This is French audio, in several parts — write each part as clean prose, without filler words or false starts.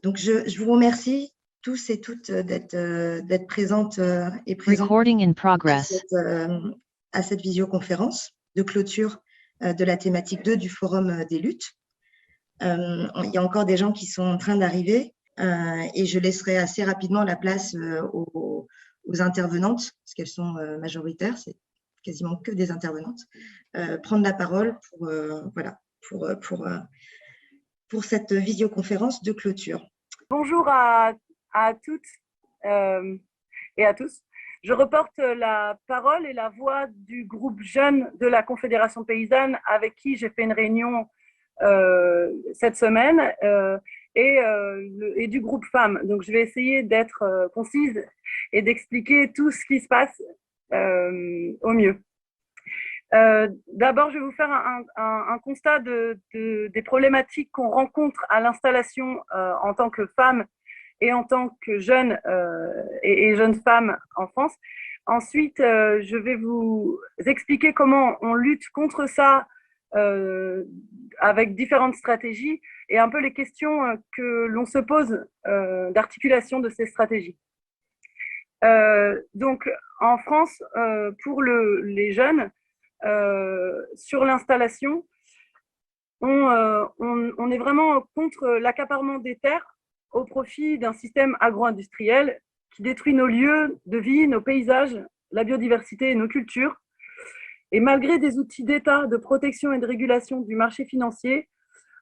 Donc, je vous remercie tous et toutes d'être présentes et présents Recording in progress. à cette visioconférence de clôture de la thématique 2 du Forum des luttes. Il y a encore des gens qui sont en train d'arriver et je laisserai assez rapidement la place aux intervenantes, parce qu'elles sont majoritaires, c'est quasiment que des intervenantes, prendre la parole pour cette visioconférence de clôture. Bonjour à toutes et à tous. Je reporte la parole et la voix du groupe jeune de la Confédération paysanne avec qui j'ai fait une réunion cette semaine et du groupe femmes. Donc, je vais essayer d'être concise et d'expliquer tout ce qui se passe au mieux. D'abord, je vais vous faire un constat des problématiques qu'on rencontre à l'installation en tant que femme et en tant que jeune et jeune femme en France. Ensuite, je vais vous expliquer comment on lutte contre ça avec différentes stratégies et un peu les questions que l'on se pose d'articulation de ces stratégies. Donc, en France, pour les jeunes, sur l'installation, on est vraiment contre l'accaparement des terres au profit d'un système agro-industriel qui détruit nos lieux de vie, nos paysages, la biodiversité et nos cultures. Et malgré des outils d'État de protection et de régulation du marché financier,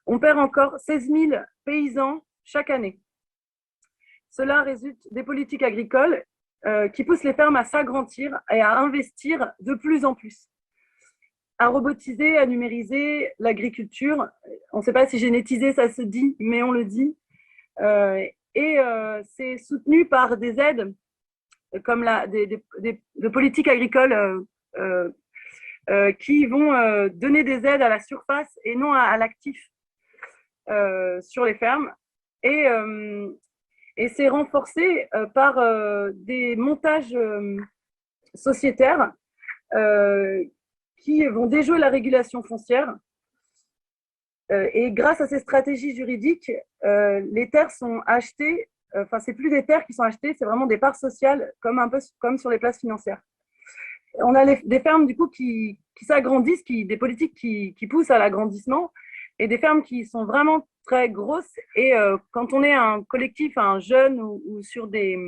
on perd encore 16 000 paysans chaque année. Cela résulte des politiques agricoles qui poussent les fermes à s'agrandir et à investir de plus en plus, à robotiser, à numériser l'agriculture. On ne sait pas si génétiser, ça se dit, mais on le dit. C'est soutenu par des aides comme des politiques agricoles qui vont donner des aides à la surface et non à l'actif sur les fermes. Et c'est renforcé par des montages sociétaires qui vont déjouer la régulation foncière. Et grâce à ces stratégies juridiques, les terres sont achetées. Enfin, c'est plus des terres qui sont achetées, c'est vraiment des parts sociales, un peu comme sur les places financières. On a des fermes du coup qui s'agrandissent, des politiques qui poussent à l'agrandissement, et des fermes qui sont vraiment très grosses. Et quand on est un collectif, un jeune ou sur des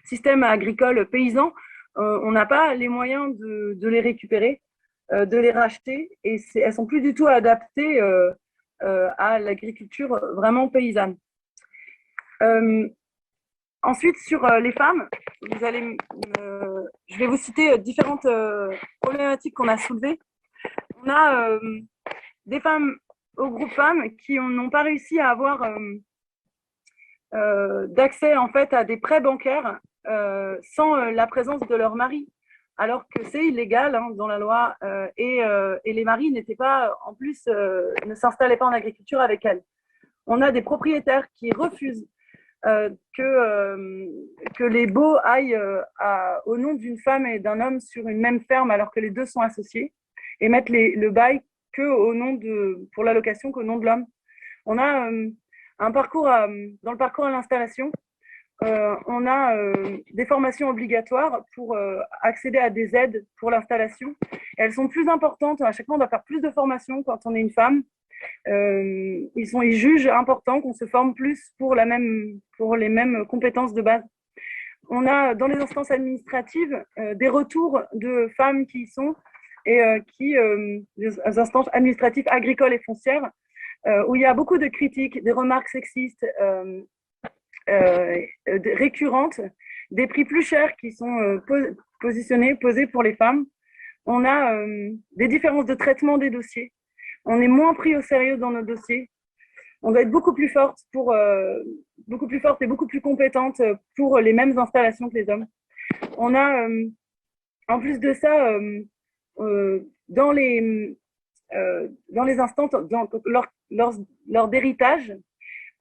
systèmes agricoles paysans, on n'a pas les moyens de les récupérer, de les racheter, et elles sont plus du tout adaptées à l'agriculture vraiment paysanne. Ensuite, sur les femmes, je vais vous citer différentes problématiques qu'on a soulevées. On a des femmes au groupe femmes qui n'ont pas réussi à avoir d'accès en fait à des prêts bancaires sans la présence de leur mari, alors que c'est illégal dans la loi et les maris n'étaient pas, en plus, ne s'installaient pas en agriculture avec elles. On a des propriétaires qui refusent que les baux aillent au nom d'une femme et d'un homme sur une même ferme alors que les deux sont associés, et mettre le bail pour la location qu'au nom de l'homme. On a dans le parcours à l'installation, on a des formations obligatoires pour accéder à des aides pour l'installation. Elles sont plus importantes. À chaque fois, on doit faire plus de formations quand on est une femme. Ils jugent important qu'on se forme plus pour les mêmes compétences de base. On a dans les instances administratives des retours de femmes qui y sont et des instances administratives agricoles et foncières où il y a beaucoup de critiques, des remarques sexistes récurrentes, des prix plus chers qui sont posés pour les femmes. On a des différences de traitement des dossiers. On est moins pris au sérieux dans nos dossiers. On doit être beaucoup plus forte et beaucoup plus compétente pour les mêmes installations que les hommes. On a, en plus de ça, dans les instances, lors d'héritage,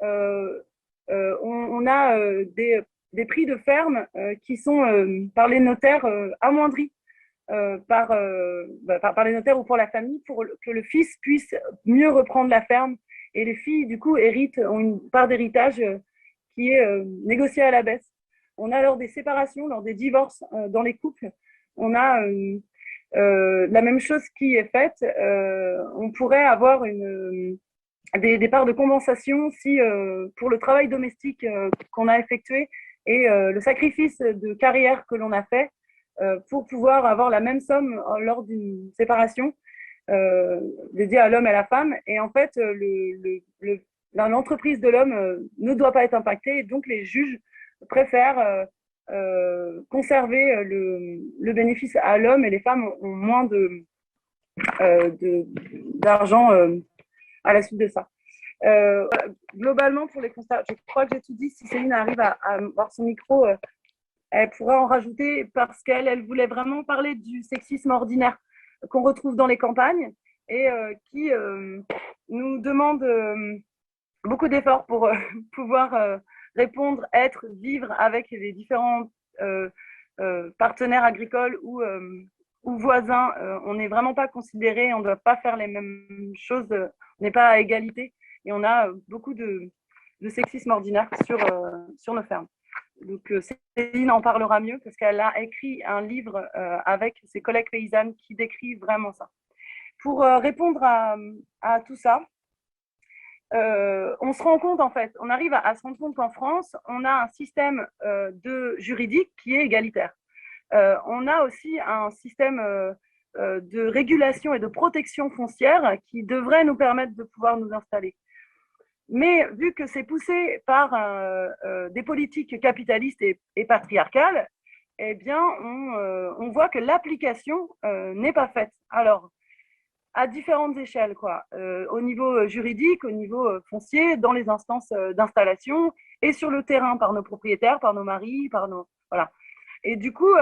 on a des prix de ferme qui sont par les notaires amoindris. Par les notaires ou pour la famille, pour que le fils puisse mieux reprendre la ferme, et les filles du coup ont une part d'héritage qui est négociée à la baisse. On a lors des séparations, lors des divorces dans les couples, on a la même chose qui est faite. On pourrait avoir des parts de compensation si pour le travail domestique qu'on a effectué et le sacrifice de carrière que l'on a fait pour pouvoir avoir la même somme lors d'une séparation dédiée à l'homme et à la femme. Et en fait, l'entreprise de l'homme ne doit pas être impactée, et donc les juges préfèrent conserver le bénéfice à l'homme, et les femmes ont moins d'argent à la suite de ça. Globalement, pour les constats, je crois que j'ai tout dit. Si Céline arrive à voir son micro, elle pourra en rajouter, parce qu'elle voulait vraiment parler du sexisme ordinaire qu'on retrouve dans les campagnes et qui nous demande beaucoup d'efforts pour pouvoir répondre, vivre avec les différents partenaires agricoles ou voisins. On n'est vraiment pas considérés, on ne doit pas faire les mêmes choses, on n'est pas à égalité, et on a beaucoup de sexisme ordinaire sur nos fermes. Donc Céline en parlera mieux, parce qu'elle a écrit un livre avec ses collègues paysannes qui décrit vraiment ça. Pour répondre à tout ça, on se rend compte, en fait, on arrive à se rendre compte qu'en France, on a un système juridique qui est égalitaire. On a aussi un système de régulation et de protection foncière qui devrait nous permettre de pouvoir nous installer. Mais vu que c'est poussé par des politiques capitalistes et patriarcales, eh bien, on voit que l'application n'est pas faite. Alors, à différentes échelles, quoi. Au niveau juridique, au niveau foncier, dans les instances d'installation, et sur le terrain par nos propriétaires, par nos maris, voilà. Et du coup,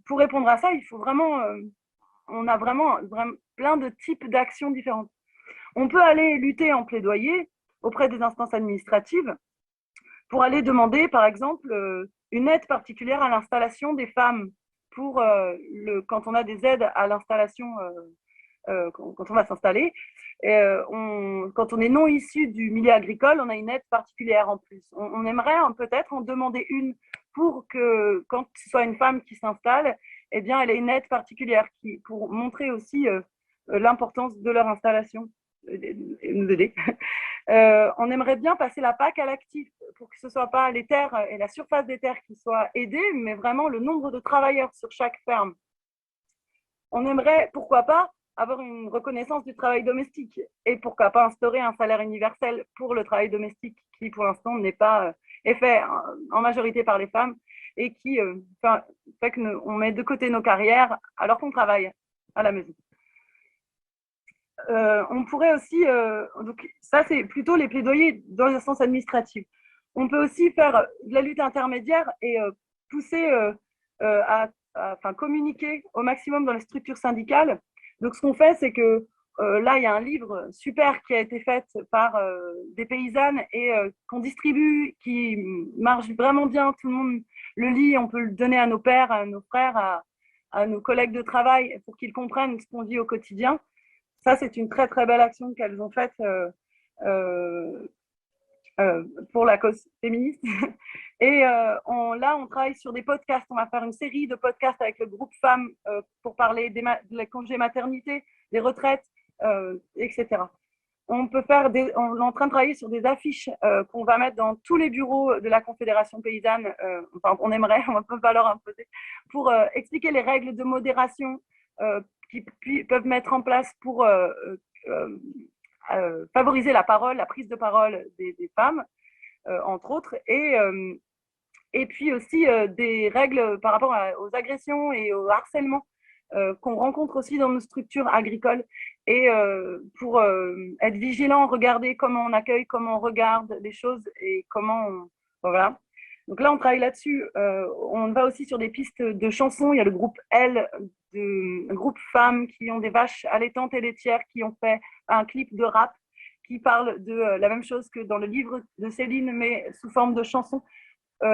pour répondre à ça, il faut vraiment, on a vraiment plein de types d'actions différentes. On peut aller lutter en plaidoyer auprès des instances administratives pour aller demander, par exemple, une aide particulière à l'installation des femmes quand on a des aides à l'installation quand on va s'installer. Quand on est non issu du milieu agricole, on a une aide particulière en plus. On aimerait peut-être en demander une pour que, quand ce soit une femme qui s'installe, eh bien, elle ait une aide particulière pour montrer aussi l'importance de leur installation et nous aider. On aimerait bien passer la PAC à l'actif pour que ce ne soit pas les terres et la surface des terres qui soient aidées, mais vraiment le nombre de travailleurs sur chaque ferme. On aimerait, pourquoi pas, avoir une reconnaissance du travail domestique, et pourquoi pas instaurer un salaire universel pour le travail domestique qui, pour l'instant, est fait en majorité par les femmes, et qui fait qu'on met de côté nos carrières alors qu'on travaille à la maison. On pourrait aussi, donc ça c'est plutôt les plaidoyers dans les instances administratives. On peut aussi faire de la lutte intermédiaire et pousser à communiquer au maximum dans les structures syndicales. Donc ce qu'on fait, c'est que là il y a un livre super qui a été fait par des paysannes et qu'on distribue, qui marche vraiment bien, tout le monde le lit, on peut le donner à nos pères, à nos frères, à nos collègues de travail pour qu'ils comprennent ce qu'on vit au quotidien. Ça, c'est une très, très belle action qu'elles ont faite pour la cause féministe. Et là, on travaille sur des podcasts. On va faire une série de podcasts avec le groupe Femmes pour parler des congés maternité, des retraites, etc. On est en train de travailler sur des affiches qu'on va mettre dans tous les bureaux de la Confédération paysanne. On aimerait, on ne peut pas leur imposer, pour expliquer les règles de modération qui peuvent mettre en place pour favoriser la prise de parole des femmes, entre autres, et puis aussi des règles par rapport aux agressions et au harcèlement qu'on rencontre aussi dans nos structures agricoles, et pour être vigilant, regarder comment on accueille, comment on regarde les choses et voilà. Donc là, on travaille là-dessus. On va aussi sur des pistes de chansons. Il y a le groupe L, un groupe femmes qui ont des vaches allaitantes et laitières, qui ont fait un clip de rap qui parle de la même chose que dans le livre de Céline, mais sous forme de chansons.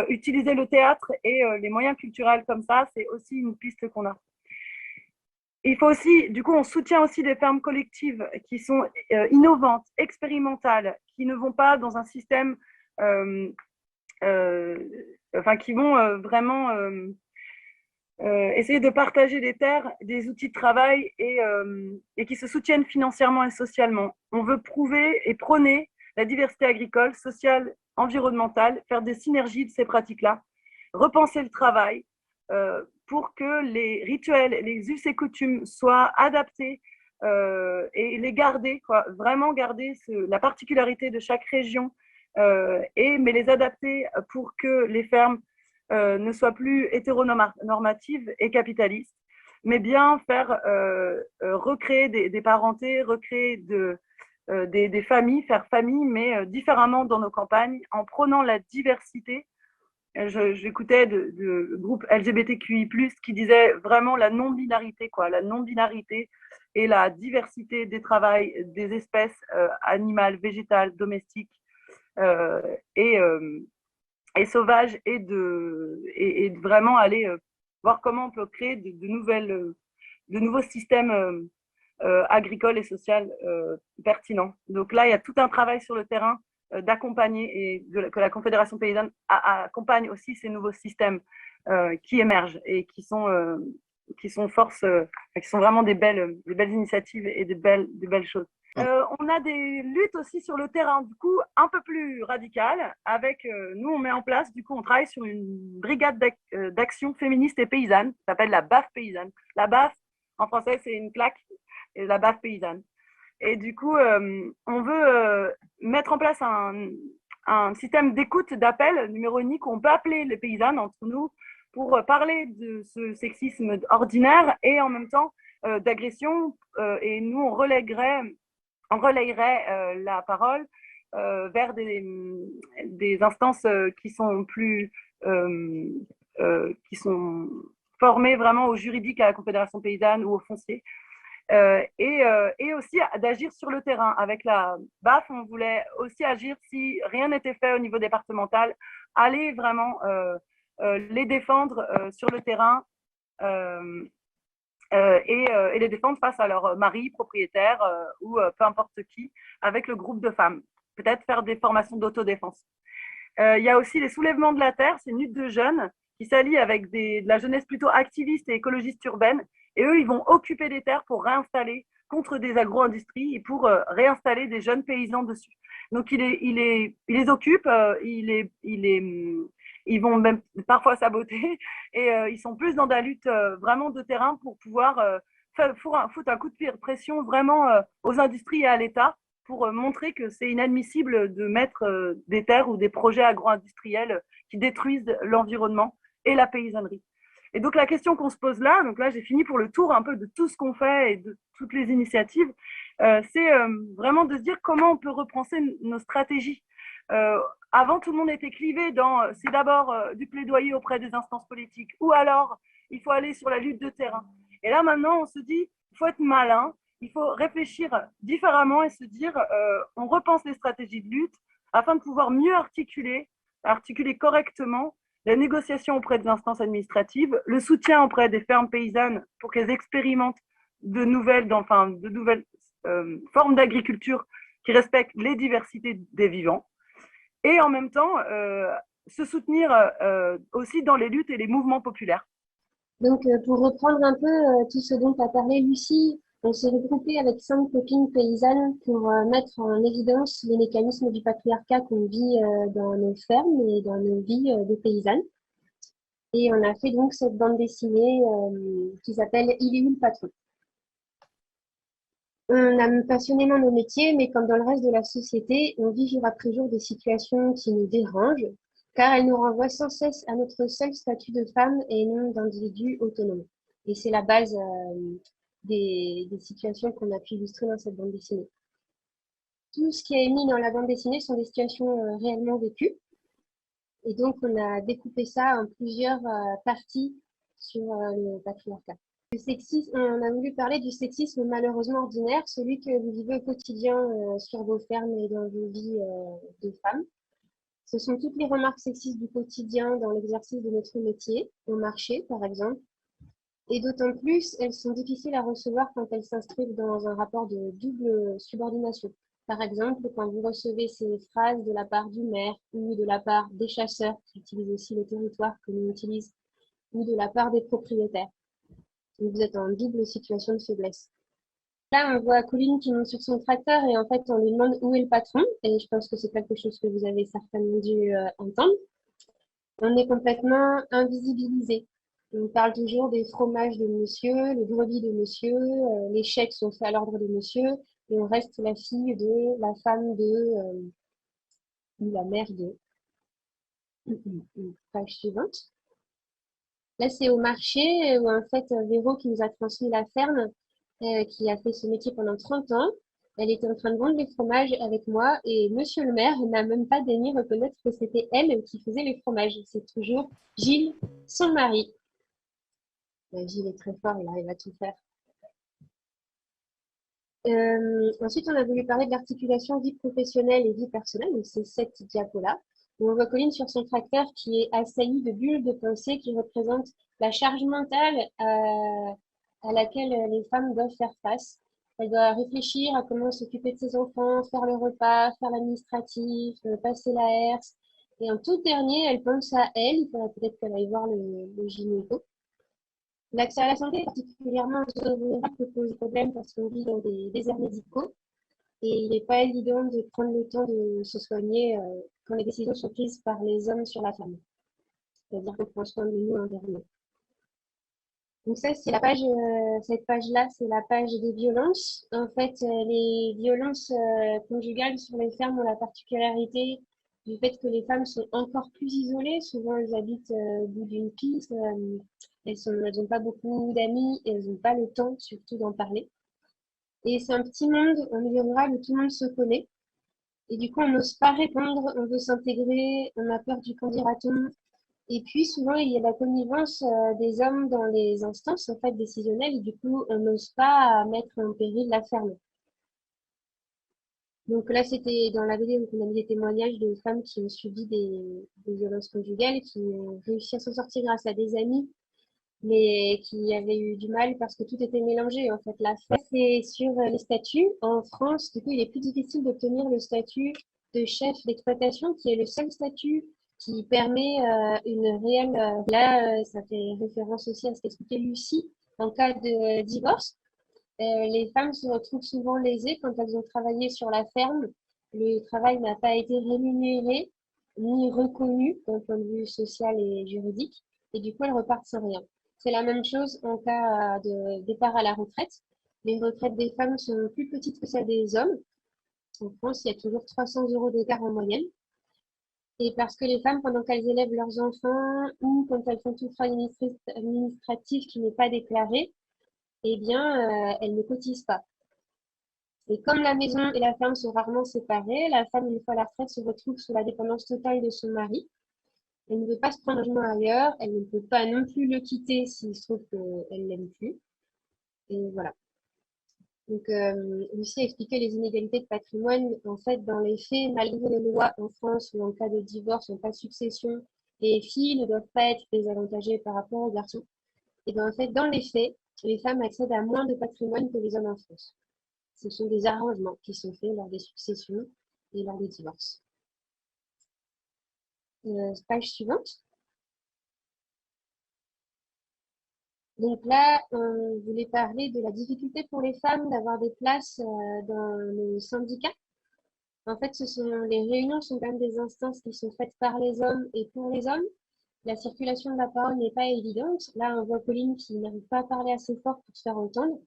Utiliser le théâtre et les moyens culturels comme ça, c'est aussi une piste qu'on a. Il faut aussi, du coup, on soutient aussi des fermes collectives qui sont innovantes, expérimentales, qui ne vont pas dans un système qui vont vraiment essayer de partager des terres, des outils de travail et qui se soutiennent financièrement et socialement. On veut prouver et prôner la diversité agricole, sociale, environnementale, faire des synergies de ces pratiques-là, repenser le travail pour que les rituels, les us et coutumes soient adaptés et les garder, quoi, vraiment garder la particularité de chaque région, mais les adapter pour que les fermes ne soient plus hétéronormatives et capitalistes, mais bien faire recréer des parentés, recréer des familles, faire famille, mais différemment dans nos campagnes, en prônant la diversité. J'écoutais de groupes LGBTQI+, qui disaient vraiment la non-binarité, quoi, la non-binarité et la diversité des travails, des espèces animales, végétales, domestiques, euh, et, euh, et sauvage et de vraiment aller voir comment on peut créer de nouveaux systèmes agricoles et sociaux pertinents. Donc là, il y a tout un travail sur le terrain d'accompagner que la Confédération paysanne accompagne aussi ces nouveaux systèmes qui émergent et qui sont qui sont vraiment des belles initiatives et des belles choses. On a des luttes aussi sur le terrain, du coup, un peu plus radicales. Nous, on met en place, du coup, on travaille sur une brigade d'action féministe et paysanne, qui s'appelle la BAF paysanne. La BAF, en français, c'est une plaque, et la BAF paysanne. Et du coup, on veut mettre en place un système d'écoute, d'appel, numéro unique, où on peut appeler les paysannes entre nous pour parler de ce sexisme ordinaire et en même temps d'agression. Et nous, on relayerait la parole vers des instances qui sont qui sont formées vraiment au juridique à la Confédération paysanne ou au foncier. Et aussi d'agir sur le terrain. Avec la BAF, on voulait aussi agir si rien n'était fait au niveau départemental, aller vraiment les défendre sur le terrain et les défendre face à leur mari, propriétaire ou peu importe qui, avec le groupe de femmes. Peut-être faire des formations d'autodéfense. Il y a aussi les soulèvements de la terre, c'est une lutte de jeunes qui s'allient avec de la jeunesse plutôt activiste et écologiste urbaine. Et eux, ils vont occuper des terres pour réinstaller contre des agro-industries et pour réinstaller des jeunes paysans dessus. Donc, il les occupe, ils vont même parfois saboter et ils sont plus dans la lutte vraiment de terrain pour pouvoir foutre un coup de pression vraiment aux industries et à l'État pour montrer que c'est inadmissible de mettre des terres ou des projets agro-industriels qui détruisent l'environnement et la paysannerie. Et donc la question qu'on se pose là, donc là j'ai fini pour le tour un peu de tout ce qu'on fait et de toutes les initiatives, c'est vraiment de se dire comment on peut repenser nos stratégies. Avant, tout le monde était clivé dans c'est d'abord du plaidoyer auprès des instances politiques ou alors il faut aller sur la lutte de terrain. Et là maintenant, on se dit il faut être malin, il faut réfléchir différemment et se dire on repense les stratégies de lutte afin de pouvoir mieux articuler correctement la négociation auprès des instances administratives, le soutien auprès des fermes paysannes pour qu'elles expérimentent de nouvelles formes d'agriculture qui respectent les diversités des vivants, et en même temps se soutenir aussi dans les luttes et les mouvements populaires. Donc, pour reprendre un peu tout ce dont tu as parlé, Lucie, on s'est regroupé avec 5 copines paysannes pour mettre en évidence les mécanismes du patriarcat qu'on vit dans nos fermes et dans nos vies de paysannes. Et on a fait donc cette bande dessinée qui s'appelle Il est où le patron? On aime passionnément nos métiers, mais comme dans le reste de la société, on vit jour après jour des situations qui nous dérangent, car elles nous renvoient sans cesse à notre seul statut de femme et non d'individu autonome. Et c'est la base des situations qu'on a pu illustrer dans cette bande dessinée. Tout ce qui est mis dans la bande dessinée sont des situations réellement vécues. Et donc, on a découpé ça en plusieurs parties sur le patriarcat. Le sexisme, on a voulu parler du sexisme malheureusement ordinaire, celui que vous vivez au quotidien sur vos fermes et dans vos vies de femmes. Ce sont toutes les remarques sexistes du quotidien dans l'exercice de notre métier, au marché par exemple. Et d'autant plus, elles sont difficiles à recevoir quand elles s'inscrivent dans un rapport de double subordination. Par exemple, quand vous recevez ces phrases de la part du maire ou de la part des chasseurs qui utilisent aussi le territoire que nous utilisons, ou de la part des propriétaires. Donc vous êtes en double situation de faiblesse. Là, on voit Colline qui monte sur son tracteur et en fait, on lui demande où est le patron. Et je pense que c'est quelque chose que vous avez certainement dû entendre. On est complètement invisibilisé. On parle toujours des fromages de monsieur, les brebis de monsieur, les chèques sont faits à l'ordre de monsieur, et on reste la fille de, la femme de, ou la mère de. Page suivante. Là, c'est au marché où en fait, Véro qui nous a transmis la ferme, qui a fait ce métier pendant 30 ans, elle était en train de vendre les fromages avec moi et monsieur le maire n'a même pas daigné reconnaître que c'était elle qui faisait les fromages. C'est toujours Gilles, son mari. Gilles est très fort, il arrive à tout faire. Ensuite, on a voulu parler de l'articulation vie professionnelle et vie personnelle, donc c'est cette diapo-là, où on voit Colline sur son tracteur qui est assailli de bulles de pensée qui représentent la charge mentale à laquelle les femmes doivent faire face. Elle doit réfléchir à comment s'occuper de ses enfants, faire le repas, faire l'administratif, passer la herse. Et en tout dernier, elle pense à elle, il faudrait peut-être qu'elle aille voir le gynéco. L'accès à la santé, particulièrement en zone rurale, peut poser problème parce qu'on vit dans des déserts médicaux et il n'est pas évident de prendre le temps de se soigner quand les décisions sont prises par les hommes sur la femme. C'est-à-dire qu'on prend soin de nous en dernier. Donc ça, c'est la page, cette page-là, c'est la page des violences. En fait, les violences conjugales sur les fermes ont la particularité du fait que les femmes sont encore plus isolées. Souvent, elles habitent au bout d'une piste. Elles n'ont pas beaucoup d'amis et elles n'ont pas le temps, surtout, d'en parler. Et c'est un petit monde, un milieu rural où tout le monde se connaît. Et du coup, on n'ose pas répondre, on veut s'intégrer, on a peur du qu'en dira-t-on. Et puis, souvent, il y a la connivence des hommes dans les instances, en fait, décisionnelles. Et du coup, on n'ose pas mettre en péril la ferme. Donc là, c'était dans la vidéo où on a mis des témoignages de femmes qui ont subi des violences conjugales, qui ont réussi à s'en sortir grâce à des amis, mais qui avaient eu du mal parce que tout était mélangé. En fait, la fête, c'est sur les statuts. En France, du coup, il est plus difficile d'obtenir le statut de chef d'exploitation, qui est le seul statut qui permet une réelle... là, ça fait référence aussi à ce qu'expliquait Lucie en cas de divorce. Les femmes se retrouvent souvent lésées quand elles ont travaillé sur la ferme. Le travail n'a pas été rémunéré ni reconnu d'un point de vue social et juridique. Et du coup, elles repartent sans rien. C'est la même chose en cas de départ à la retraite. Les retraites des femmes sont plus petites que celles des hommes. En France, il y a toujours 300 € d'écart en moyenne. Et parce que les femmes, pendant qu'elles élèvent leurs enfants ou quand elles font tout travail administratif qui n'est pas déclaré, eh bien, elles ne cotisent pas. Et comme la maison et la ferme sont rarement séparées, la femme, une fois à la retraite, se retrouve sous la dépendance totale de son mari. Elle ne veut pas se prendre un logement ailleurs, elle ne peut pas non plus le quitter s'il se trouve qu'elle ne l'aime plus. Et voilà. Donc, Lucie a expliqué les inégalités de patrimoine. En fait, dans les faits, malgré les lois en France où en cas de divorce, en cas de succession, les filles ne doivent pas être désavantagées par rapport aux garçons. Et bien, en fait, dans les faits, les femmes accèdent à moins de patrimoine que les hommes en France. Ce sont des arrangements qui sont faits lors des successions et lors des divorces. Page suivante. Donc là, on voulait parler de la difficulté pour les femmes d'avoir des places dans le syndicat. En fait, les réunions sont quand même des instances qui sont faites par les hommes et pour les hommes. La circulation de la parole n'est pas évidente. Là, on voit Pauline qui n'arrive pas à parler assez fort pour se faire entendre.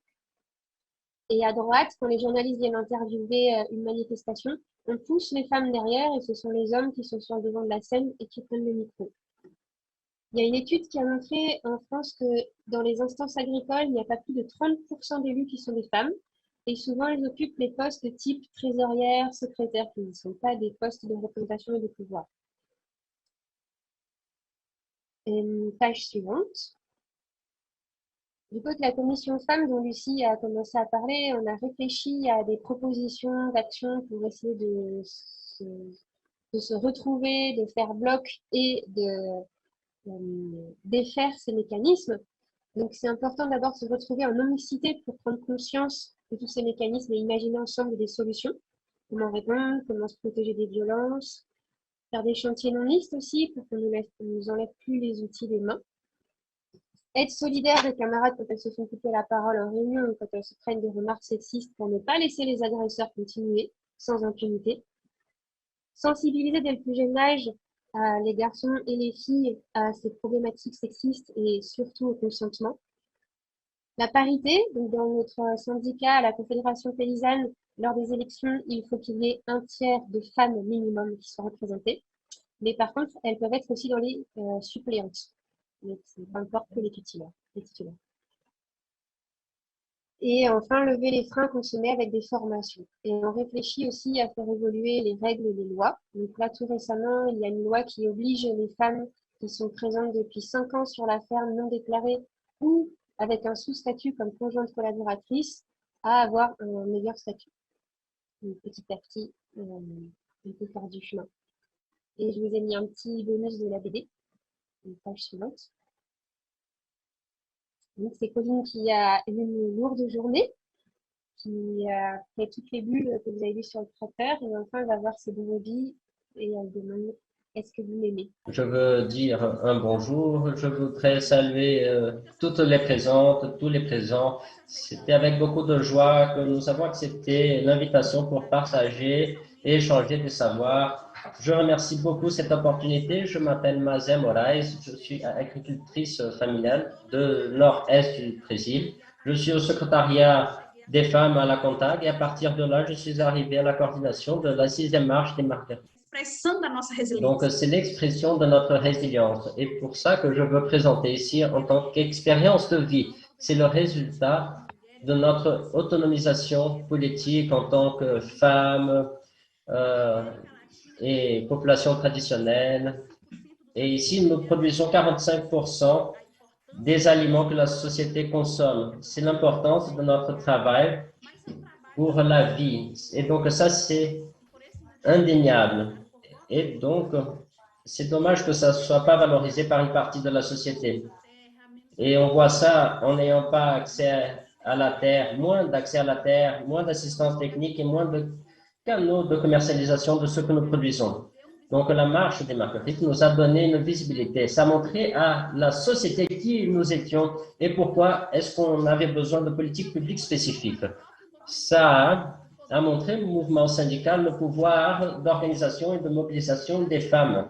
Et à droite, quand les journalistes viennent interviewer une manifestation, on pousse les femmes derrière et ce sont les hommes qui sont sur le devant de la scène et qui prennent le micro. Il y a une étude qui a montré en France que dans les instances agricoles, il n'y a pas plus de 30% d'élus qui sont des femmes. Et souvent, elles occupent les postes de type trésorière, secrétaire, qui ne sont pas des postes de représentation et de pouvoir. Page suivante. Du côté de la commission femmes dont Lucie a commencé à parler, on a réfléchi à des propositions d'action pour essayer de se retrouver, de faire bloc et de défaire ces mécanismes. Donc c'est important d'abord de se retrouver en non-mixité pour prendre conscience de tous ces mécanismes et imaginer ensemble des solutions. comment répondre, comment se protéger des violences, faire des chantiers non mixtes aussi pour qu'on nous enlève plus les outils des mains. Être solidaire des camarades quand elles se font couper la parole en réunion ou quand elles se prennent des remarques sexistes pour ne pas laisser les agresseurs continuer sans impunité. Sensibiliser dès le plus jeune âge les garçons et les filles à ces problématiques sexistes et surtout au consentement. La parité, donc dans notre syndicat, à la Confédération paysanne, lors des élections, il faut qu'il y ait un tiers de femmes minimum qui soient représentées. Mais par contre, elles peuvent être aussi dans les suppléantes. Mais peu importe que les titulaires. Et enfin, lever les freins qu'on se met avec des formations. Et on réfléchit aussi à faire évoluer les règles et les lois. Donc là, tout récemment, il y a une loi qui oblige les femmes qui sont présentes depuis 5 ans sur la ferme non déclarée ou avec un sous-statut comme conjointe collaboratrice à avoir un meilleur statut. Donc, petit à petit, on peut faire du chemin. Et je vous ai mis un petit bonus de la BD, une page suivante. Donc, c'est Colline qui a une lourde journée, qui a fait toutes les bulles que vous avez vues sur le tracteur, et enfin, elle va voir ses brebis et elle demande est-ce que vous m'aimez? Je veux dire un bonjour. Je voudrais saluer toutes les présentes, tous les présents. C'était avec beaucoup de joie que nous avons accepté l'invitation pour partager et échanger des savoirs. Je remercie beaucoup cette opportunité. Je m'appelle Mazé Moraes. Je suis agricultrice familiale de nord-est du Brésil. Je suis au secrétariat des femmes à la CONTAG et à partir de là, je suis arrivée à la coordination de la 6e marche des marguerites. Donc, c'est l'expression de notre résilience. Et pour ça que je veux présenter ici en tant qu'expérience de vie. C'est le résultat de notre autonomisation politique en tant que femmes et population traditionnelle. Et ici, nous produisons 45% des aliments que la société consomme. C'est l'importance de notre travail pour la vie. Et donc, ça, c'est indéniable. Et donc, c'est dommage que ça ne soit pas valorisé par une partie de la société. Et on voit ça en n'ayant pas accès à la terre, moins d'accès à la terre, moins d'assistance technique et moins de canaux de commercialisation de ce que nous produisons. Donc, la marche des marguerites nous a donné une visibilité. Ça a montré à la société qui nous étions et pourquoi est-ce qu'on avait besoin de politiques publiques spécifiques. Ça a montré au mouvement syndical le pouvoir d'organisation et de mobilisation des femmes,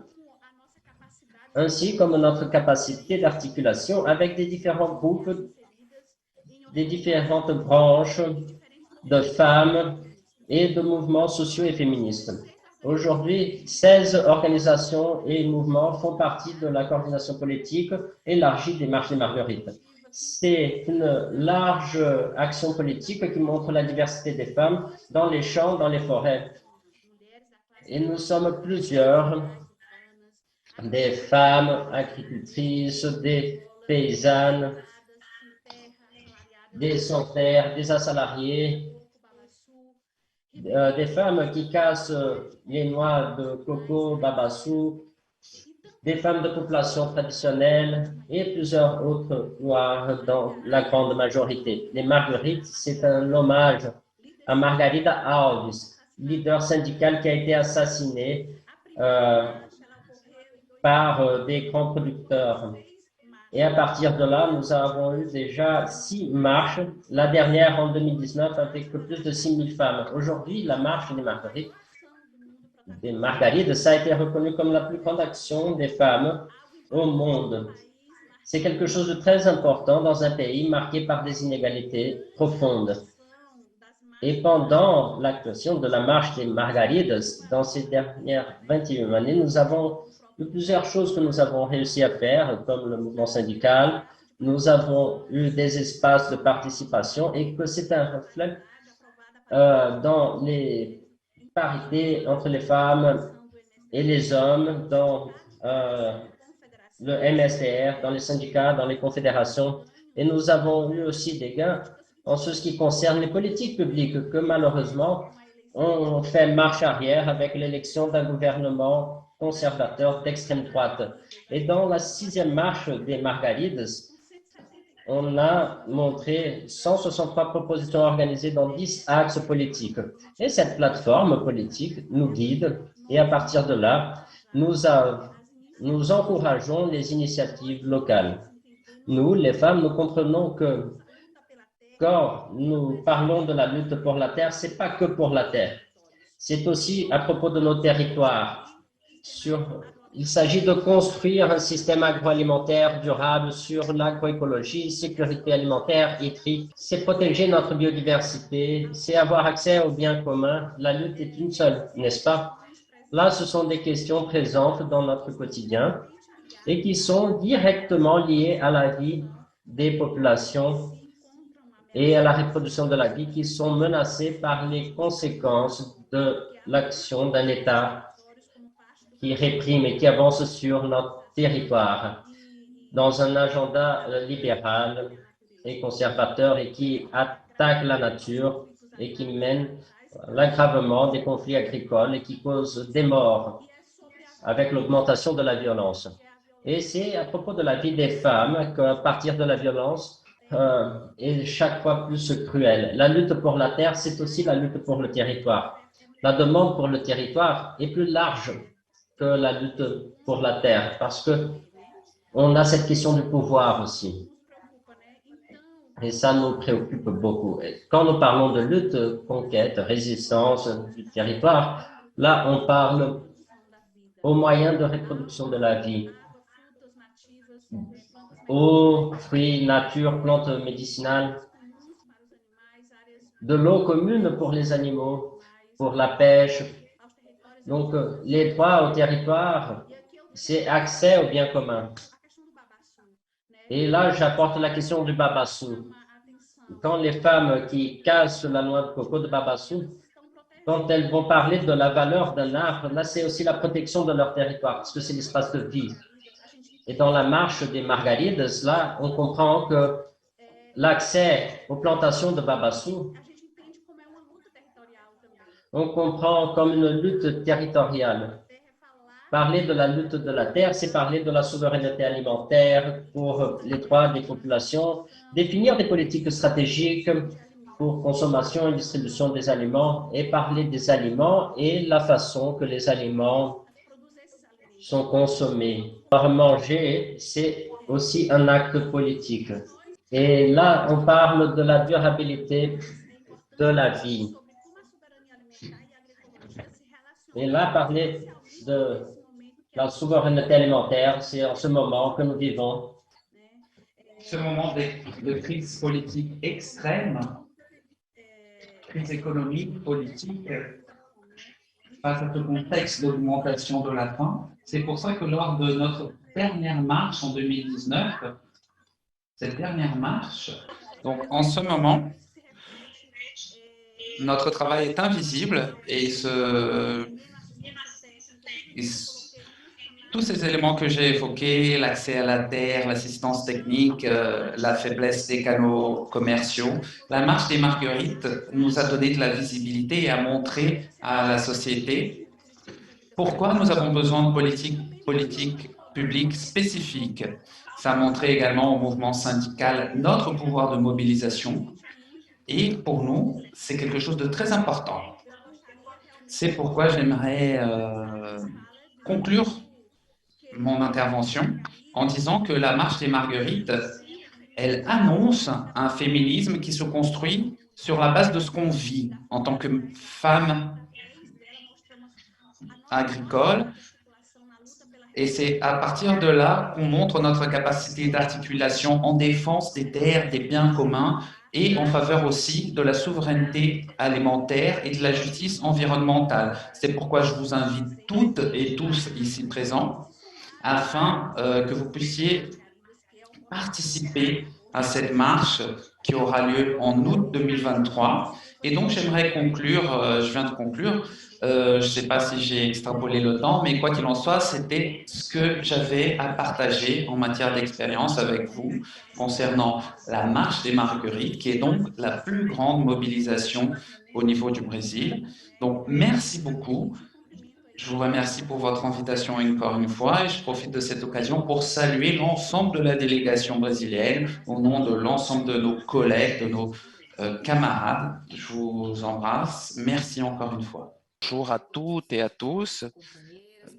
ainsi comme notre capacité d'articulation avec des différents groupes, des différentes branches de femmes et de mouvements sociaux et féministes. Aujourd'hui, 16 organisations et mouvements font partie de la coordination politique élargie des marches des marguerites. C'est une large action politique qui montre la diversité des femmes dans les champs, dans les forêts. Et nous sommes plusieurs, des femmes agricultrices, des paysannes, des sans-terre, des assalariés, des femmes qui cassent les noix de coco, babassou, des femmes de population traditionnelle et plusieurs autres noirs dans la grande majorité. Les marguerites, c'est un hommage à Margarida Alves, leader syndical qui a été assassiné par des grands producteurs. Et à partir de là, nous avons eu déjà 6 marches, la dernière en 2019 avec plus de 6 000 femmes. Aujourd'hui, la marche des margarides, ça a été reconnu comme la plus grande action des femmes au monde. C'est quelque chose de très important dans un pays marqué par des inégalités profondes. Et pendant l'actuation de la marche des margarides, dans ces dernières 21 années, nous avons eu plusieurs choses que nous avons réussi à faire, comme le mouvement syndical. Nous avons eu des espaces de participation et que c'est un reflet dans les parités entre les femmes et les hommes, dans le MSDR, dans les syndicats, dans les confédérations. Et nous avons eu aussi des gains en ce qui concerne les politiques publiques, que malheureusement, on fait marche arrière avec l'élection d'un gouvernement conservateur d'extrême droite. Et dans la 6e marche des Margarides, on a montré 163 propositions organisées dans 10 axes politiques. Et cette plateforme politique nous guide et à partir de là, nous encourageons les initiatives locales. Nous, les femmes, nous comprenons que quand nous parlons de la lutte pour la terre, ce n'est pas que pour la terre. C'est aussi à propos de nos territoires. Il s'agit de construire un système agroalimentaire durable sur l'agroécologie, sécurité alimentaire, hydrique. C'est protéger notre biodiversité, c'est avoir accès aux biens communs. La lutte est une seule, n'est-ce pas? Là, ce sont des questions présentes dans notre quotidien et qui sont directement liées à la vie des populations et à la reproduction de la vie qui sont menacées par les conséquences de l'action d'un État qui réprime et qui avance sur notre territoire dans un agenda libéral et conservateur et qui attaque la nature et qui mène l'aggravement des conflits agricoles et qui cause des morts avec l'augmentation de la violence. Et c'est à propos de la vie des femmes qu'à partir de la violence, est chaque fois plus cruelle. La lutte pour la terre, c'est aussi la lutte pour le territoire. La demande pour le territoire est plus large que la lutte pour la terre, parce que on a cette question du pouvoir aussi. Et ça nous préoccupe beaucoup. Et quand nous parlons de lutte, conquête, résistance du territoire, là, on parle aux moyens de reproduction de la vie. Eau, fruits, nature, plantes médicinales, de l'eau commune pour les animaux, pour la pêche. Donc, les droits au territoire, c'est accès aux biens communs. Et là, j'apporte la question du Babassou. Quand les femmes qui cassent la noix de coco de Babassou, quand elles vont parler de la valeur d'un arbre, là, c'est aussi la protection de leur territoire, parce que c'est l'espace de vie. Et dans la marche des Margarides, là, on comprend que l'accès aux plantations de Babassou, on comprend comme une lutte territoriale. Parler de la lutte de la terre, c'est parler de la souveraineté alimentaire pour les droits des populations, définir des politiques stratégiques pour consommation et distribution des aliments et parler des aliments et la façon que les aliments sont consommés. Manger, c'est aussi un acte politique. Et là, on parle de la durabilité de la vie. Et là, parler de la souveraineté alimentaire, c'est en ce moment que nous vivons. Ce moment de crise politique extrême, crise économique, politique, face à ce contexte d'augmentation de la faim. C'est pour ça que lors de notre dernière marche en 2019, cette dernière marche, donc en ce moment, notre travail est invisible et tous ces éléments que j'ai évoqués, l'accès à la terre, l'assistance technique, la faiblesse des canaux commerciaux, la marche des Marguerites nous a donné de la visibilité et a montré à la société pourquoi nous avons besoin de politiques publiques spécifiques. Ça a montré également au mouvement syndical notre pouvoir de mobilisation. Et pour nous, c'est quelque chose de très important. C'est pourquoi j'aimerais conclure mon intervention en disant que la marche des Marguerites, elle annonce un féminisme qui se construit sur la base de ce qu'on vit en tant que femme agricole. Et c'est à partir de là qu'on montre notre capacité d'articulation en défense des terres, des biens communs et en faveur aussi de la souveraineté alimentaire et de la justice environnementale. C'est pourquoi je vous invite toutes et tous ici présents afin que vous puissiez participer à cette marche qui aura lieu en août 2023. Et donc, j'aimerais conclure, je viens de conclure, je ne sais pas si j'ai extrapolé le temps, mais quoi qu'il en soit, c'était ce que j'avais à partager en matière d'expérience avec vous concernant la marche des Marguerites, qui est donc la plus grande mobilisation au niveau du Brésil. Donc, merci beaucoup. Je vous remercie pour votre invitation encore une fois et je profite de cette occasion pour saluer l'ensemble de la délégation brésilienne au nom de l'ensemble de nos collègues, de nos camarades. Je vous embrasse. Merci encore une fois. Bonjour à toutes et à tous.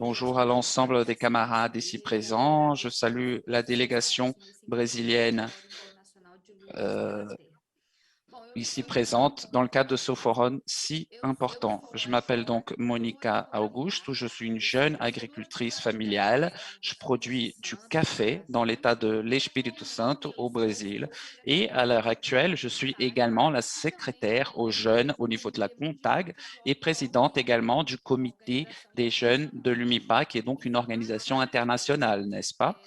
Bonjour à l'ensemble des camarades ici présents. Je salue la délégation brésilienne ici présente dans le cadre de ce forum si important. Je m'appelle donc Monica Augusto, je suis une jeune agricultrice familiale. Je produis du café dans l'état de l'Espírito Santo au Brésil et à l'heure actuelle, je suis également la secrétaire aux jeunes au niveau de la CONTAG et présidente également du comité des jeunes de l'UMIPA, qui est donc une organisation internationale, n'est-ce pas?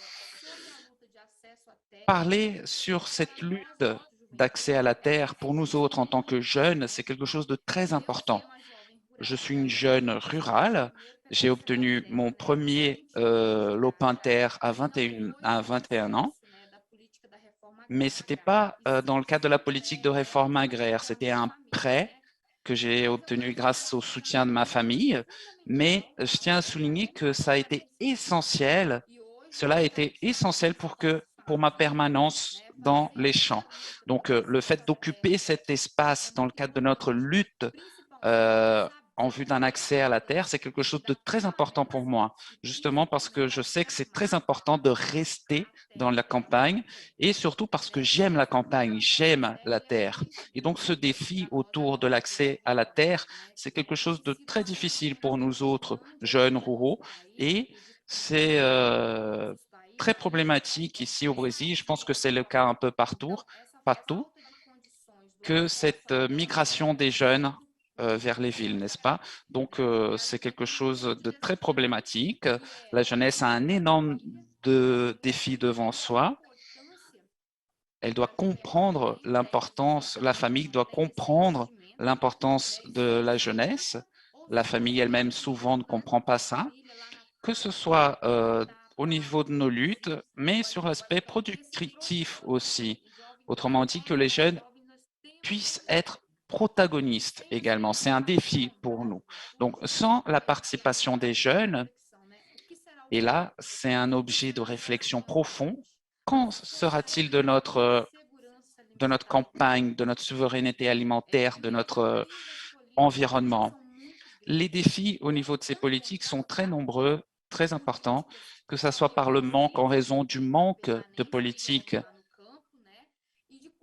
Parler sur cette lutte d'accès à la terre, pour nous autres en tant que jeunes, c'est quelque chose de très important. Je suis une jeune rurale. J'ai obtenu mon premier lopin de terre à 21 ans, mais ce n'était pas dans le cadre de la politique de réforme agraire. C'était un prêt que j'ai obtenu grâce au soutien de ma famille, mais je tiens à souligner que ça a été essentiel. Cela a été essentiel pour ma permanence dans les champs. Donc, le fait d'occuper cet espace dans le cadre de notre lutte en vue d'un accès à la terre, c'est quelque chose de très important pour moi, justement parce que je sais que c'est très important de rester dans la campagne et surtout parce que j'aime la campagne, j'aime la terre. Et donc, ce défi autour de l'accès à la terre, c'est quelque chose de très difficile pour nous autres jeunes ruraux et c'est très problématique ici au Brésil. Je pense que c'est le cas un peu partout, que cette migration des jeunes vers les villes, n'est-ce pas? Donc, c'est quelque chose de très problématique. La jeunesse a un énorme défi devant soi. Elle doit comprendre l'importance, la famille doit comprendre l'importance de la jeunesse. La famille elle-même souvent ne comprend pas ça, que ce soit au niveau de nos luttes, mais sur l'aspect productif aussi. Autrement dit, que les jeunes puissent être protagonistes également. C'est un défi pour nous. Donc, sans la participation des jeunes, et là, c'est un objet de réflexion profond, qu'en sera-t-il de notre campagne, de notre souveraineté alimentaire, de notre environnement? Les défis au niveau de ces politiques sont très nombreux, très importants, que ce soit par le manque, en raison du manque de politiques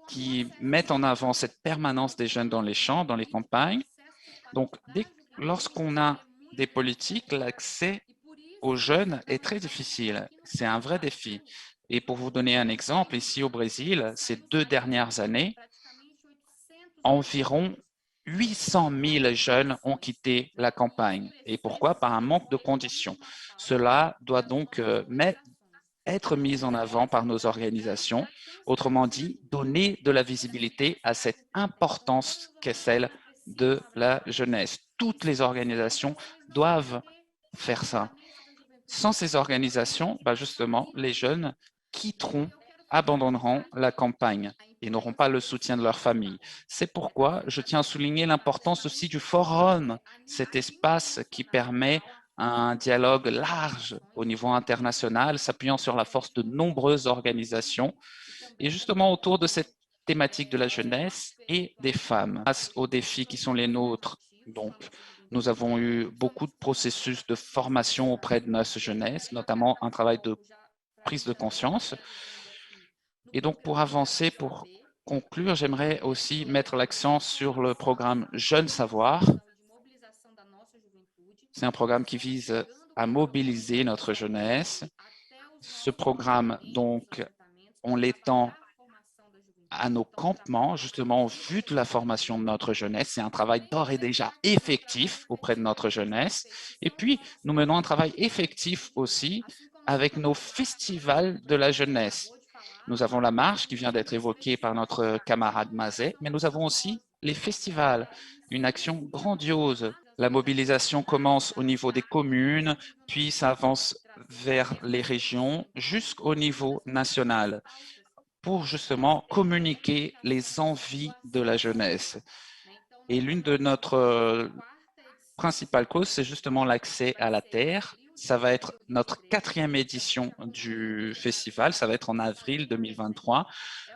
qui mettent en avant cette permanence des jeunes dans les champs, dans les campagnes. Donc, lorsqu'on a des politiques, l'accès aux jeunes est très difficile. C'est un vrai défi. Et pour vous donner un exemple, ici au Brésil, ces 2 dernières années, environ 800 000 jeunes ont quitté la campagne. Et pourquoi? Par un manque de conditions. Cela doit donc être mis en avant par nos organisations. Autrement dit, donner de la visibilité à cette importance qu'est celle de la jeunesse. Toutes les organisations doivent faire ça. Sans ces organisations, justement, les jeunes abandonneront la campagne et n'auront pas le soutien de leur famille. C'est pourquoi je tiens à souligner l'importance aussi du forum, cet espace qui permet un dialogue large au niveau international, s'appuyant sur la force de nombreuses organisations, et justement autour de cette thématique de la jeunesse et des femmes. Face aux défis qui sont les nôtres, donc, nous avons eu beaucoup de processus de formation auprès de notre jeunesse, notamment un travail de prise de conscience. Et donc, pour avancer, pour conclure, j'aimerais aussi mettre l'accent sur le programme Jeunes Savoir. C'est un programme qui vise à mobiliser notre jeunesse. Ce programme, donc, on l'étend à nos campements, justement, en vue de la formation de notre jeunesse. C'est un travail d'ores et déjà effectif auprès de notre jeunesse. Et puis, nous menons un travail effectif aussi avec nos festivals de la jeunesse. Nous avons la marche qui vient d'être évoquée par notre camarade Mazet, mais nous avons aussi les festivals, une action grandiose. La mobilisation commence au niveau des communes, puis s'avance vers les régions jusqu'au niveau national pour justement communiquer les envies de la jeunesse. Et l'une de notre principale cause, c'est justement l'accès à la terre. Ça va être notre 4e édition du festival. Ça va être en avril 2023.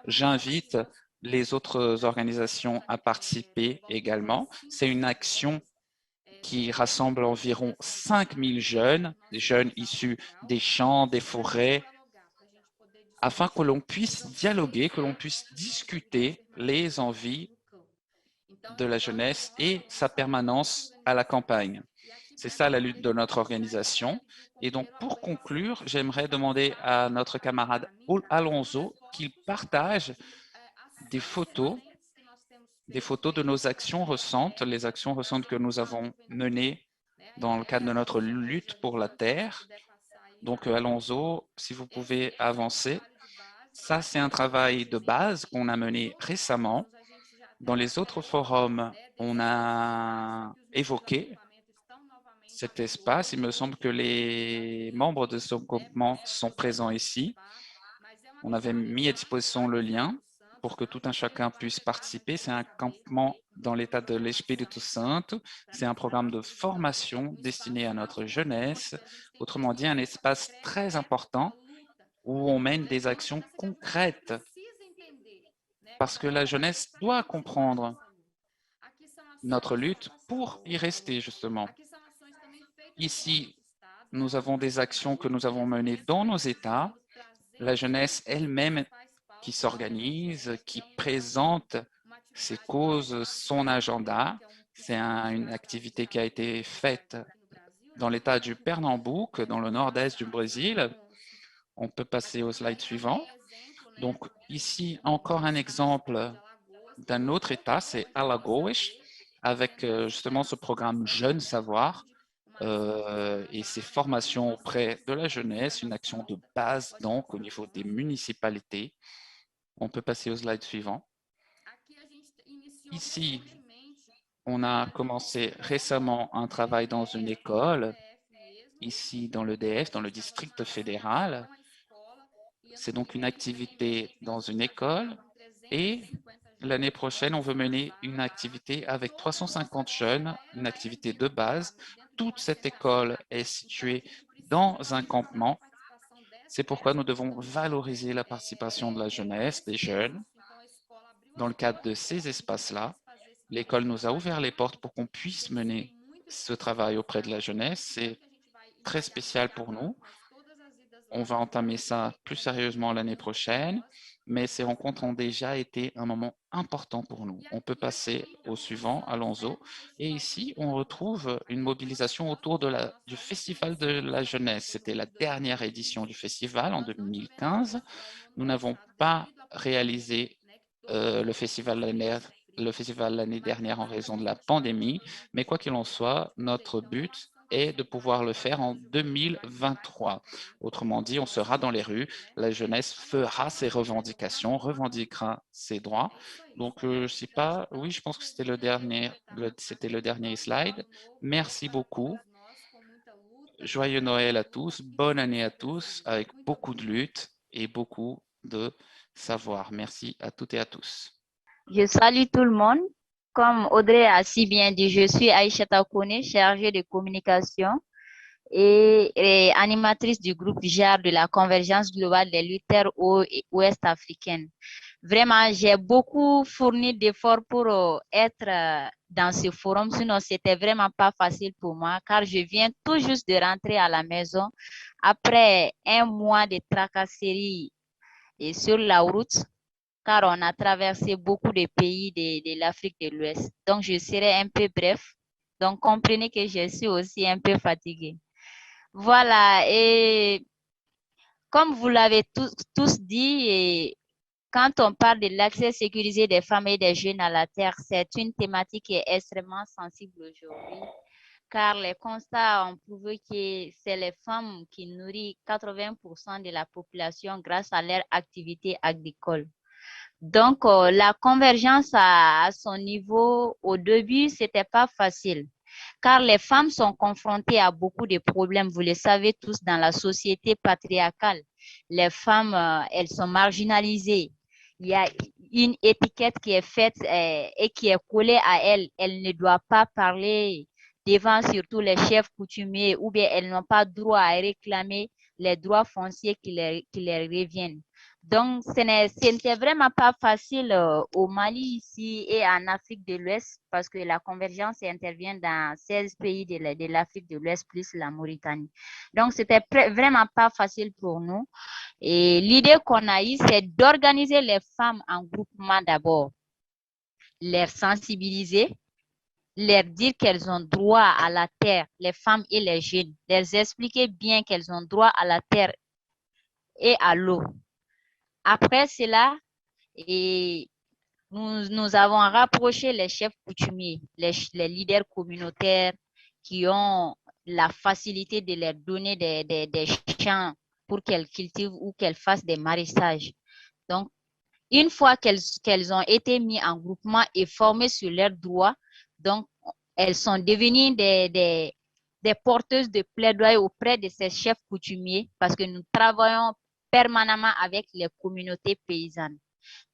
J'invite les autres organisations à participer également. C'est une action qui rassemble environ 5000 jeunes, des jeunes issus des champs, des forêts, afin que l'on puisse dialoguer, que l'on puisse discuter les envies de la jeunesse et sa permanence à la campagne. C'est ça la lutte de notre organisation. Et donc, pour conclure, j'aimerais demander à notre camarade Alonso qu'il partage des photos de nos actions récentes, les actions récentes que nous avons menées dans le cadre de notre lutte pour la terre. Donc, Alonso, si vous pouvez avancer. Ça, c'est un travail de base qu'on a mené récemment. Dans les autres forums, on a évoqué cet espace. Il me semble que les membres de ce groupement sont présents ici. On avait mis à disposition le lien pour que tout un chacun puisse participer. C'est un campement dans l'état de l'Espírito Santo. C'est un programme de formation destiné à notre jeunesse. Autrement dit, un espace très important où on mène des actions concrètes parce que la jeunesse doit comprendre notre lutte pour y rester, justement. Ici, nous avons des actions que nous avons menées dans nos États. La jeunesse elle-même qui s'organise, qui présente ses causes, son agenda. C'est une activité qui a été faite dans l'État du Pernambouc, dans le nord-est du Brésil. On peut passer au slide suivant. Donc, ici, encore un exemple d'un autre État, c'est Alagoas, avec justement ce programme Jeunes Savoir et ces formations auprès de la jeunesse, une action de base donc au niveau des municipalités. On peut passer au slide suivant. Ici, on a commencé récemment un travail dans une école, ici dans l'EDF, dans le district fédéral. C'est donc une activité dans une école et l'année prochaine, on veut mener une activité avec 350 jeunes, une activité de base. Toute cette école est située dans un campement. C'est pourquoi nous devons valoriser la participation de la jeunesse, des jeunes. Dans le cadre de ces espaces-là, l'école nous a ouvert les portes pour qu'on puisse mener ce travail auprès de la jeunesse. C'est très spécial pour nous. On va entamer ça plus sérieusement l'année prochaine, mais ces rencontres ont déjà été un moment important pour nous. On peut passer au suivant, Alonso. Et ici, on retrouve une mobilisation autour du Festival de la jeunesse. C'était la dernière édition du festival en 2015. Nous n'avons pas réalisé le festival l'année dernière en raison de la pandémie, mais quoi qu'il en soit, notre but est de pouvoir le faire en 2023. Autrement dit, on sera dans les rues, la jeunesse fera ses revendications, revendiquera ses droits. Donc, je ne sais pas, oui, je pense que c'était le dernier slide. Merci beaucoup. Joyeux Noël à tous, bonne année à tous, avec beaucoup de lutte et beaucoup de savoir. Merci à toutes et à tous. Je salue tout le monde. Comme Audrey a si bien dit, je suis Aïcha Kone, chargée de communication et animatrice du groupe JAR de la Convergence globale des lutteurs ouest-africaines. Vraiment, j'ai beaucoup fourni d'efforts pour être dans ce forum, sinon c'était vraiment pas facile pour moi car je viens tout juste de rentrer à la maison après un mois de tracasseries et sur la route car on a traversé beaucoup de pays de l'Afrique de l'Ouest. Donc, je serai un peu bref. Donc, comprenez que je suis aussi un peu fatiguée. Voilà, et comme vous l'avez tous dit, et quand on parle de l'accès sécurisé des femmes et des jeunes à la terre, c'est une thématique qui est extrêmement sensible aujourd'hui, car les constats ont prouvé que c'est les femmes qui nourrissent 80% de la population grâce à leur activité agricole. Donc, la convergence à son niveau, au début, ce n'était pas facile, car les femmes sont confrontées à beaucoup de problèmes. Vous le savez tous, dans la société patriarcale, les femmes, elles sont marginalisées. Il y a une étiquette qui est faite et qui est collée à elles. Elle ne doit pas parler devant surtout les chefs coutumiers, ou bien elles n'ont pas droit à réclamer les droits fonciers qui leur reviennent. Donc, ce n'était vraiment pas facile au Mali ici et en Afrique de l'Ouest parce que la convergence intervient dans 16 pays de l'Afrique de l'Ouest plus la Mauritanie. Donc, c'était vraiment pas facile pour nous. Et l'idée qu'on a eue, c'est d'organiser les femmes en groupement d'abord, les sensibiliser, leur dire qu'elles ont droit à la terre, les femmes et les jeunes, leur expliquer bien qu'elles ont droit à la terre et à l'eau. Après cela, nous avons rapproché les chefs coutumiers, les leaders communautaires qui ont la facilité de leur donner des champs pour qu'elles cultivent ou qu'elles fassent des maraîchages. Donc, une fois qu'elles ont été mises en groupement et formées sur leurs droits, donc elles sont devenues des porteuses de plaidoyer auprès de ces chefs coutumiers parce que nous travaillons permanemment avec les communautés paysannes.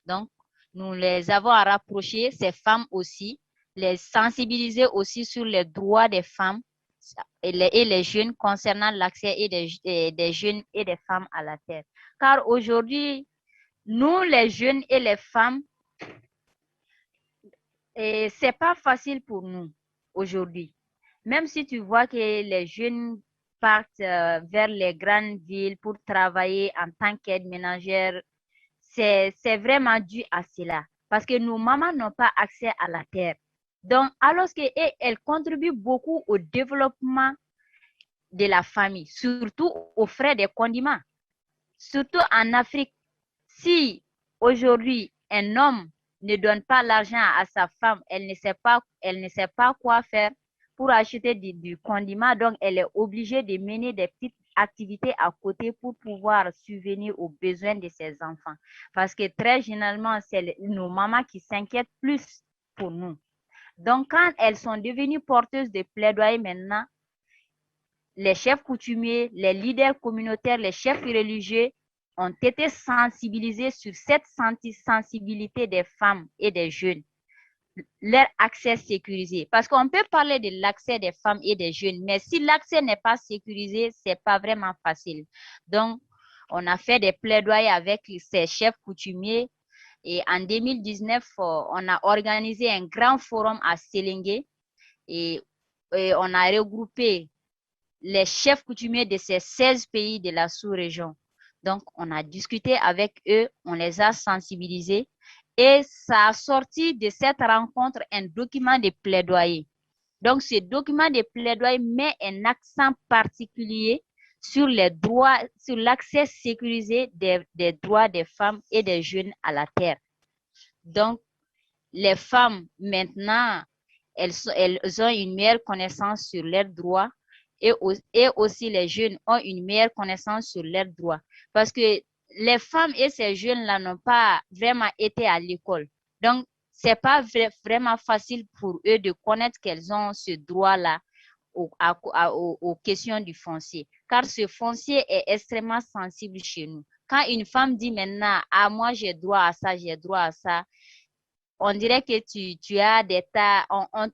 Donc, nous les avons rapprochées, ces femmes aussi, les sensibiliser aussi sur les droits des femmes et les jeunes concernant l'accès des jeunes et des femmes à la terre. Car aujourd'hui, nous, les jeunes et les femmes, c'est pas facile pour nous aujourd'hui. Même si tu vois que les jeunes partent vers les grandes villes pour travailler en tant qu'aide ménagère, c'est vraiment dû à cela. Parce que nos mamans n'ont pas accès à la terre. Donc, alors qu'elles contribuent beaucoup au développement de la famille, surtout aux frais des condiments. Surtout en Afrique, si aujourd'hui un homme ne donne pas l'argent à sa femme, elle ne sait pas quoi faire pour acheter du condiment, donc elle est obligée de mener des petites activités à côté pour pouvoir subvenir aux besoins de ses enfants. Parce que très généralement, c'est nos mamans qui s'inquiètent plus pour nous. Donc, quand elles sont devenues porteuses de plaidoyer maintenant, les chefs coutumiers, les leaders communautaires, les chefs religieux ont été sensibilisés sur cette sensibilité des femmes et des jeunes, leur accès sécurisé. Parce qu'on peut parler de l'accès des femmes et des jeunes, mais si l'accès n'est pas sécurisé, ce n'est pas vraiment facile. Donc, on a fait des plaidoyers avec ces chefs coutumiers et en 2019, on a organisé un grand forum à Sélingué et on a regroupé les chefs coutumiers de ces 16 pays de la sous-région. Donc, on a discuté avec eux, on les a sensibilisés et ça a sorti de cette rencontre un document de plaidoyer. Donc, ce document de plaidoyer met un accent particulier sur les droits, sur l'accès sécurisé des droits des femmes et des jeunes à la terre. Donc, les femmes, maintenant, elles ont une meilleure connaissance sur leurs droits et aussi les jeunes ont une meilleure connaissance sur leurs droits. Parce que les femmes et ces jeunes-là n'ont pas vraiment été à l'école. Donc, ce n'est pas vraiment facile pour eux de connaître qu'elles ont ce droit-là aux questions du foncier. Car ce foncier est extrêmement sensible chez nous. Quand une femme dit maintenant, ah, moi j'ai droit à ça, j'ai droit à ça, on dirait que tu as des tas, on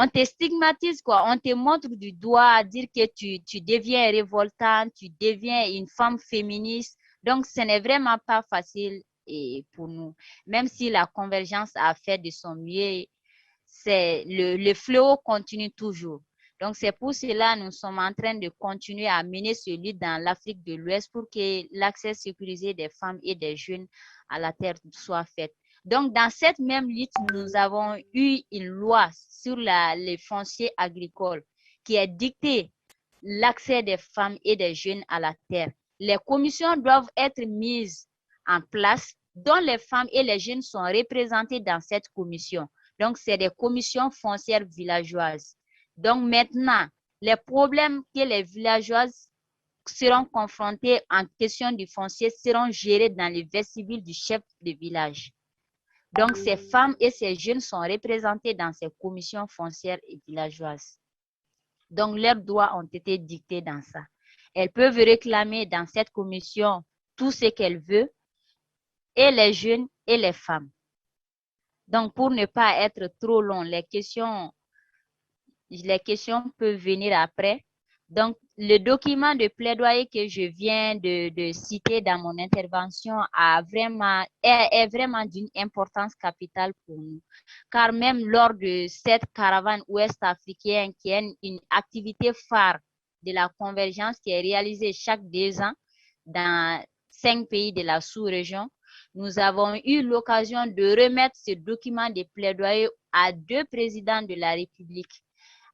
te stigmatise, quoi. On te montre du doigt à dire que tu deviens révoltante, tu deviens une femme féministe. Donc, ce n'est vraiment pas facile pour nous. Même si la convergence a fait de son mieux, le fléau continue toujours. Donc, c'est pour cela que nous sommes en train de continuer à mener ce lutte dans l'Afrique de l'Ouest pour que l'accès sécurisé des femmes et des jeunes à la terre soit fait. Donc, dans cette même lutte, nous avons eu une loi sur les fonciers agricoles qui a dicté l'accès des femmes et des jeunes à la terre. Les commissions doivent être mises en place dont les femmes et les jeunes sont représentés dans cette commission. Donc, c'est des commissions foncières villageoises. Donc, maintenant, les problèmes que les villageoises seront confrontés en question du foncier seront gérés dans le vestibule du chef de village. Donc, ces femmes et ces jeunes sont représentés dans ces commissions foncières et villageoises. Donc, leurs droits ont été dictés dans ça. Elles peuvent réclamer dans cette commission tout ce qu'elles veulent, et les jeunes et les femmes. Donc, pour ne pas être trop long, les questions les questions peuvent venir après. Donc, le document de plaidoyer que je viens de citer dans mon intervention est vraiment d'une importance capitale pour nous. Car même lors de cette caravane ouest-africaine, qui est une activité phare de la convergence qui est réalisée chaque 2 ans dans 5 pays de la sous-région, nous avons eu l'occasion de remettre ce document de plaidoyer à 2 présidents de la République,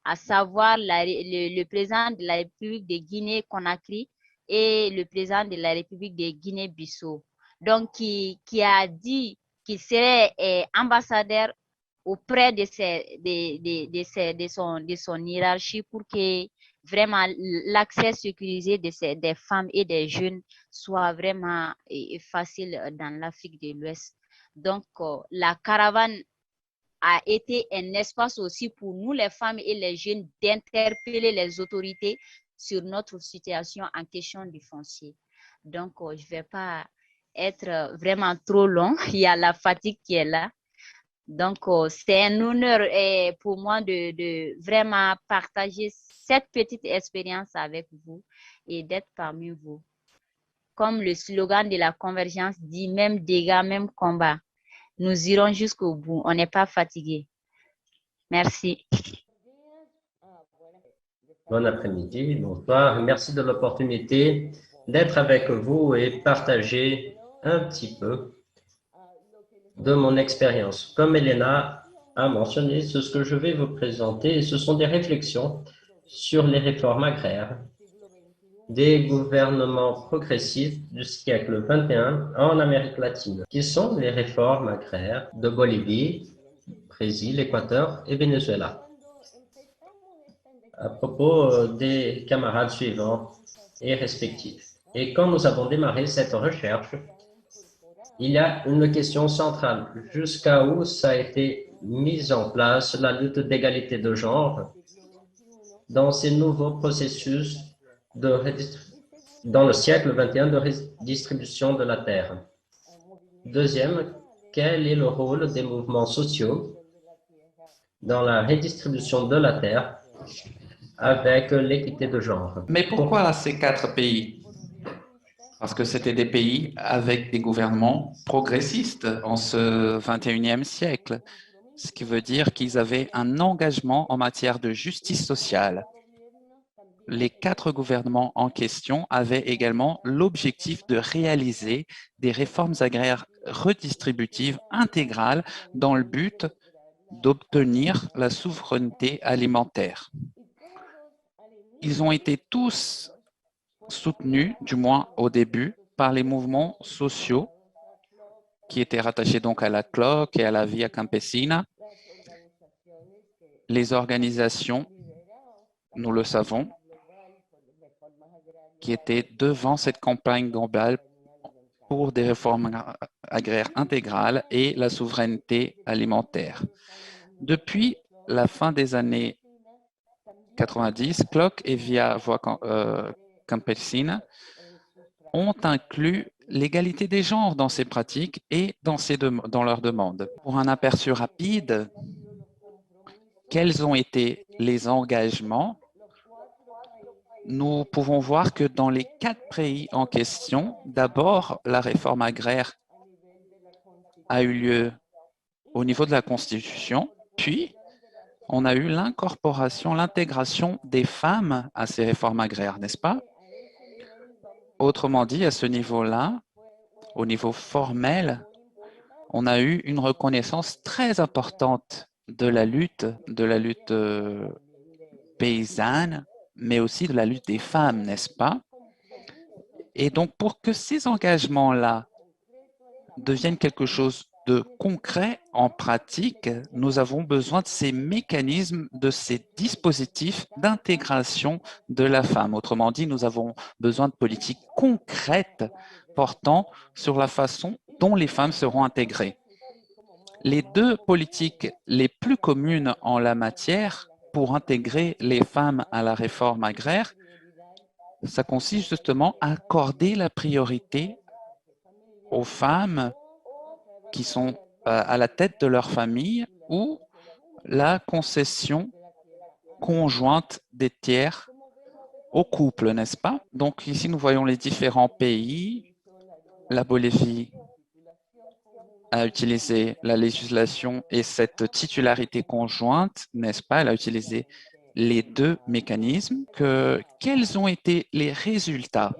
à savoir le président de la République de Guinée-Conakry et le président de la République de Guinée-Bissau. Donc, qui a dit qu'il serait ambassadeur auprès de son hiérarchie pour que vraiment l'accès sécurisé des femmes et des jeunes soit vraiment facile dans l'Afrique de l'Ouest. Donc, la caravane a été un espace aussi pour nous, les femmes et les jeunes, d'interpeller les autorités sur notre situation en question du foncier. Donc, je ne vais pas être vraiment trop long. Il y a la fatigue qui est là. Donc, c'est un honneur pour moi de vraiment partager cette petite expérience avec vous et d'être parmi vous. Comme le slogan de la convergence dit, même dégâts, même combat. Nous irons jusqu'au bout. On n'est pas fatigué. Merci. Bon après-midi, bonsoir. Merci de l'opportunité d'être avec vous et partager un petit peu de mon expérience. Comme Elena a mentionné, ce que je vais vous présenter, ce sont des réflexions sur les réformes agraires des gouvernements progressistes du siècle XXI en Amérique latine, qui sont les réformes agraires de Bolivie, Brésil, Équateur et Venezuela. À propos des camarades suivants et respectifs. Et quand nous avons démarré cette recherche, il y a une question centrale. Jusqu'à où ça a été mis en place la lutte d'égalité de genre dans ces nouveaux processus dans le siècle XXI de redistribution de la terre? Deuxième, quel est le rôle des mouvements sociaux dans la redistribution de la terre avec l'équité de genre? Mais pourquoi ces 4 pays? Parce que c'était des pays avec des gouvernements progressistes en ce 21e siècle, ce qui veut dire qu'ils avaient un engagement en matière de justice sociale. Les 4 gouvernements en question avaient également l'objectif de réaliser des réformes agraires redistributives intégrales dans le but d'obtenir la souveraineté alimentaire. Ils ont été tous soutenus, du moins au début, par les mouvements sociaux qui étaient rattachés donc à la CLOC et à la Via Campesina. Les organisations, nous le savons, qui étaient devant cette campagne globale pour des réformes agraires intégrales et la souveraineté alimentaire. Depuis la fin des années 90, CLOC et Via Campesina ont inclus l'égalité des genres dans ces pratiques et dans leurs demandes. Pour un aperçu rapide, quels ont été les engagements? Nous pouvons voir que dans les 4 pays en question, d'abord, la réforme agraire a eu lieu au niveau de la Constitution, puis on a eu l'intégration des femmes à ces réformes agraires, n'est-ce pas? Autrement dit, à ce niveau-là, au niveau formel, on a eu une reconnaissance très importante de la lutte paysanne, mais aussi de la lutte des femmes, n'est-ce pas? Et donc, pour que ces engagements-là deviennent quelque chose de concret en pratique, nous avons besoin de ces mécanismes, de ces dispositifs d'intégration de la femme. Autrement dit, nous avons besoin de politiques concrètes portant sur la façon dont les femmes seront intégrées. Les 2 politiques les plus communes en la matière pour intégrer les femmes à la réforme agraire, ça consiste justement à accorder la priorité aux femmes qui sont à la tête de leur famille ou la concession conjointe des tiers au couple, n'est-ce pas? Donc ici, nous voyons les différents pays. La Bolivie a utilisé la législation et cette titularité conjointe, n'est-ce pas? Elle a utilisé les deux mécanismes. Quels ont été les résultats?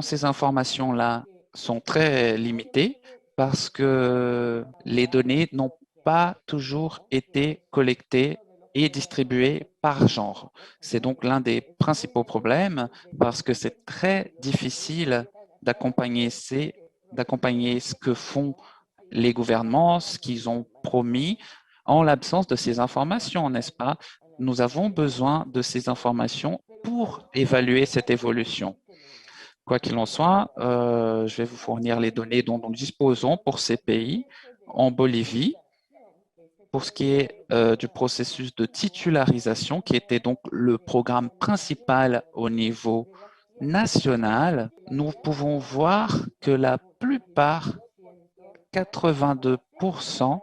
Ces informations-là sont très limitées parce que les données n'ont pas toujours été collectées et distribuées par genre. C'est donc l'un des principaux problèmes parce que c'est très difficile d'accompagner ce que font les gouvernements, ce qu'ils ont promis en l'absence de ces informations, n'est-ce pas? Nous avons besoin de ces informations pour évaluer cette évolution. Quoi qu'il en soit, je vais vous fournir les données dont nous disposons pour ces pays. En Bolivie, pour ce qui est du processus de titularisation, qui était donc le programme principal au niveau national, nous pouvons voir que la plupart, 82%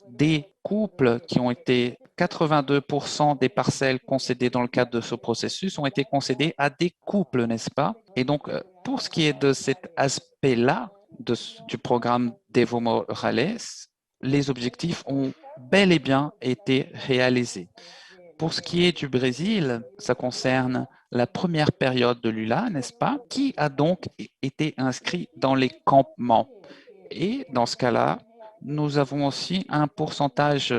des couples qui ont été 82% des parcelles concédées dans le cadre de ce processus ont été concédées à des couples, n'est-ce pas? Et donc, pour ce qui est de cet aspect-là du programme d'Evo Morales, les objectifs ont bel et bien été réalisés. Pour ce qui est du Brésil, ça concerne la première période de Lula, n'est-ce pas? Qui a donc été inscrit dans les campements. Et dans ce cas-là, nous avons aussi un pourcentage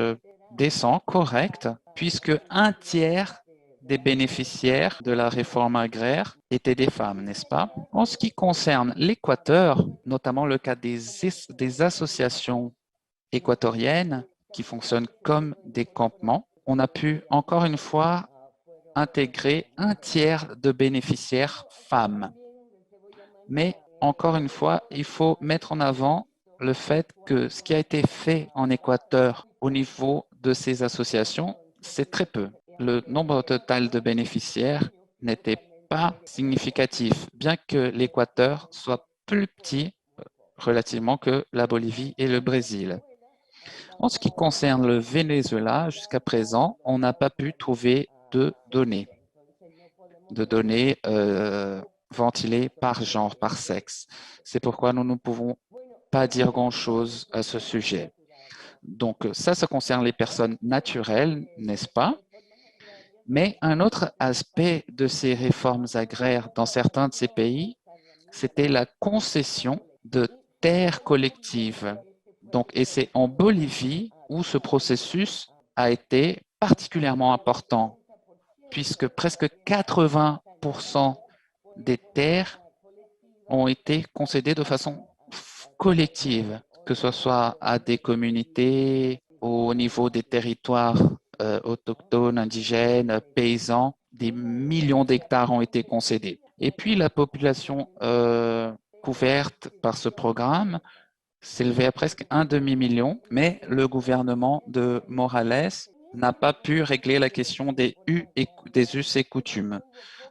décent, correct, puisque un tiers des bénéficiaires de la réforme agraire étaient des femmes, n'est-ce pas? En ce qui concerne l'Équateur, notamment le cas des associations équatoriennes qui fonctionnent comme des campements, on a pu encore une fois intégrer un tiers de bénéficiaires femmes. Mais encore une fois, il faut mettre en avant le fait que ce qui a été fait en Équateur au niveau de ces associations, c'est très peu. Le nombre total de bénéficiaires n'était pas significatif, bien que l'Équateur soit plus petit relativement que la Bolivie et le Brésil. En ce qui concerne le Venezuela, jusqu'à présent, on n'a pas pu trouver de données ventilées par genre, par sexe. C'est pourquoi nous ne pouvons pas dire grand-chose à ce sujet. Donc ça concerne les personnes naturelles, n'est-ce pas? Mais un autre aspect de ces réformes agraires dans certains de ces pays, c'était la concession de terres collectives. Donc, et c'est en Bolivie où ce processus a été particulièrement important, puisque presque 80% des terres ont été concédées de façon collective, que ce soit à des communautés, au niveau des territoires autochtones, indigènes, paysans. Des millions d'hectares ont été concédés. Et puis, la population couverte par ce programme s'élevait à presque un demi-million, mais le gouvernement de Morales n'a pas pu régler la question des us et coutumes.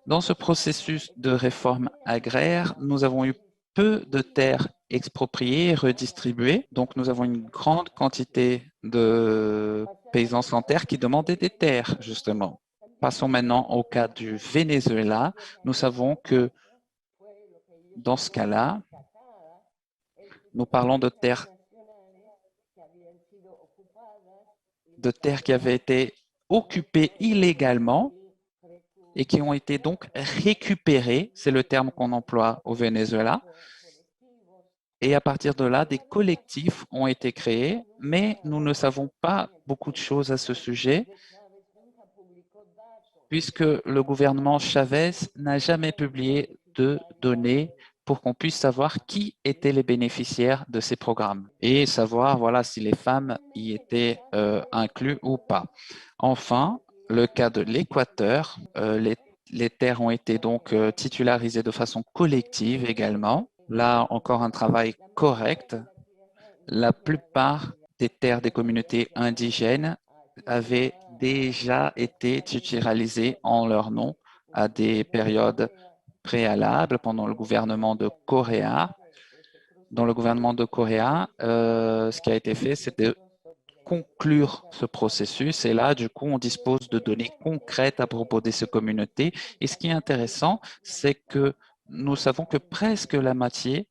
Dans ce processus de réforme agraire, nous avons eu peu de terres expropriées et redistribuées. Donc, nous avons une grande quantité de paysans sans terre qui demandaient des terres, justement. Passons maintenant au cas du Venezuela. Nous savons que dans ce cas-là, nous parlons de terres qui avaient été occupées illégalement et qui ont été donc récupérées, c'est le terme qu'on emploie au Venezuela. Et à partir de là, des collectifs ont été créés, mais nous ne savons pas beaucoup de choses à ce sujet, puisque le gouvernement Chavez n'a jamais publié de données pour qu'on puisse savoir qui étaient les bénéficiaires de ces programmes et savoir voilà, si les femmes y étaient inclus ou pas. Enfin, le cas de l'Équateur, les terres ont été donc titularisées de façon collective également. Là, encore un travail correct. La plupart des terres des communautés indigènes avaient déjà été titularisées en leur nom à des périodes préalables pendant le gouvernement de Correa. Dans le gouvernement de Correa, ce qui a été fait, c'est de conclure ce processus. Et là, du coup, on dispose de données concrètes à propos de ces communautés. Et ce qui est intéressant, c'est que nous savons que presque la moitié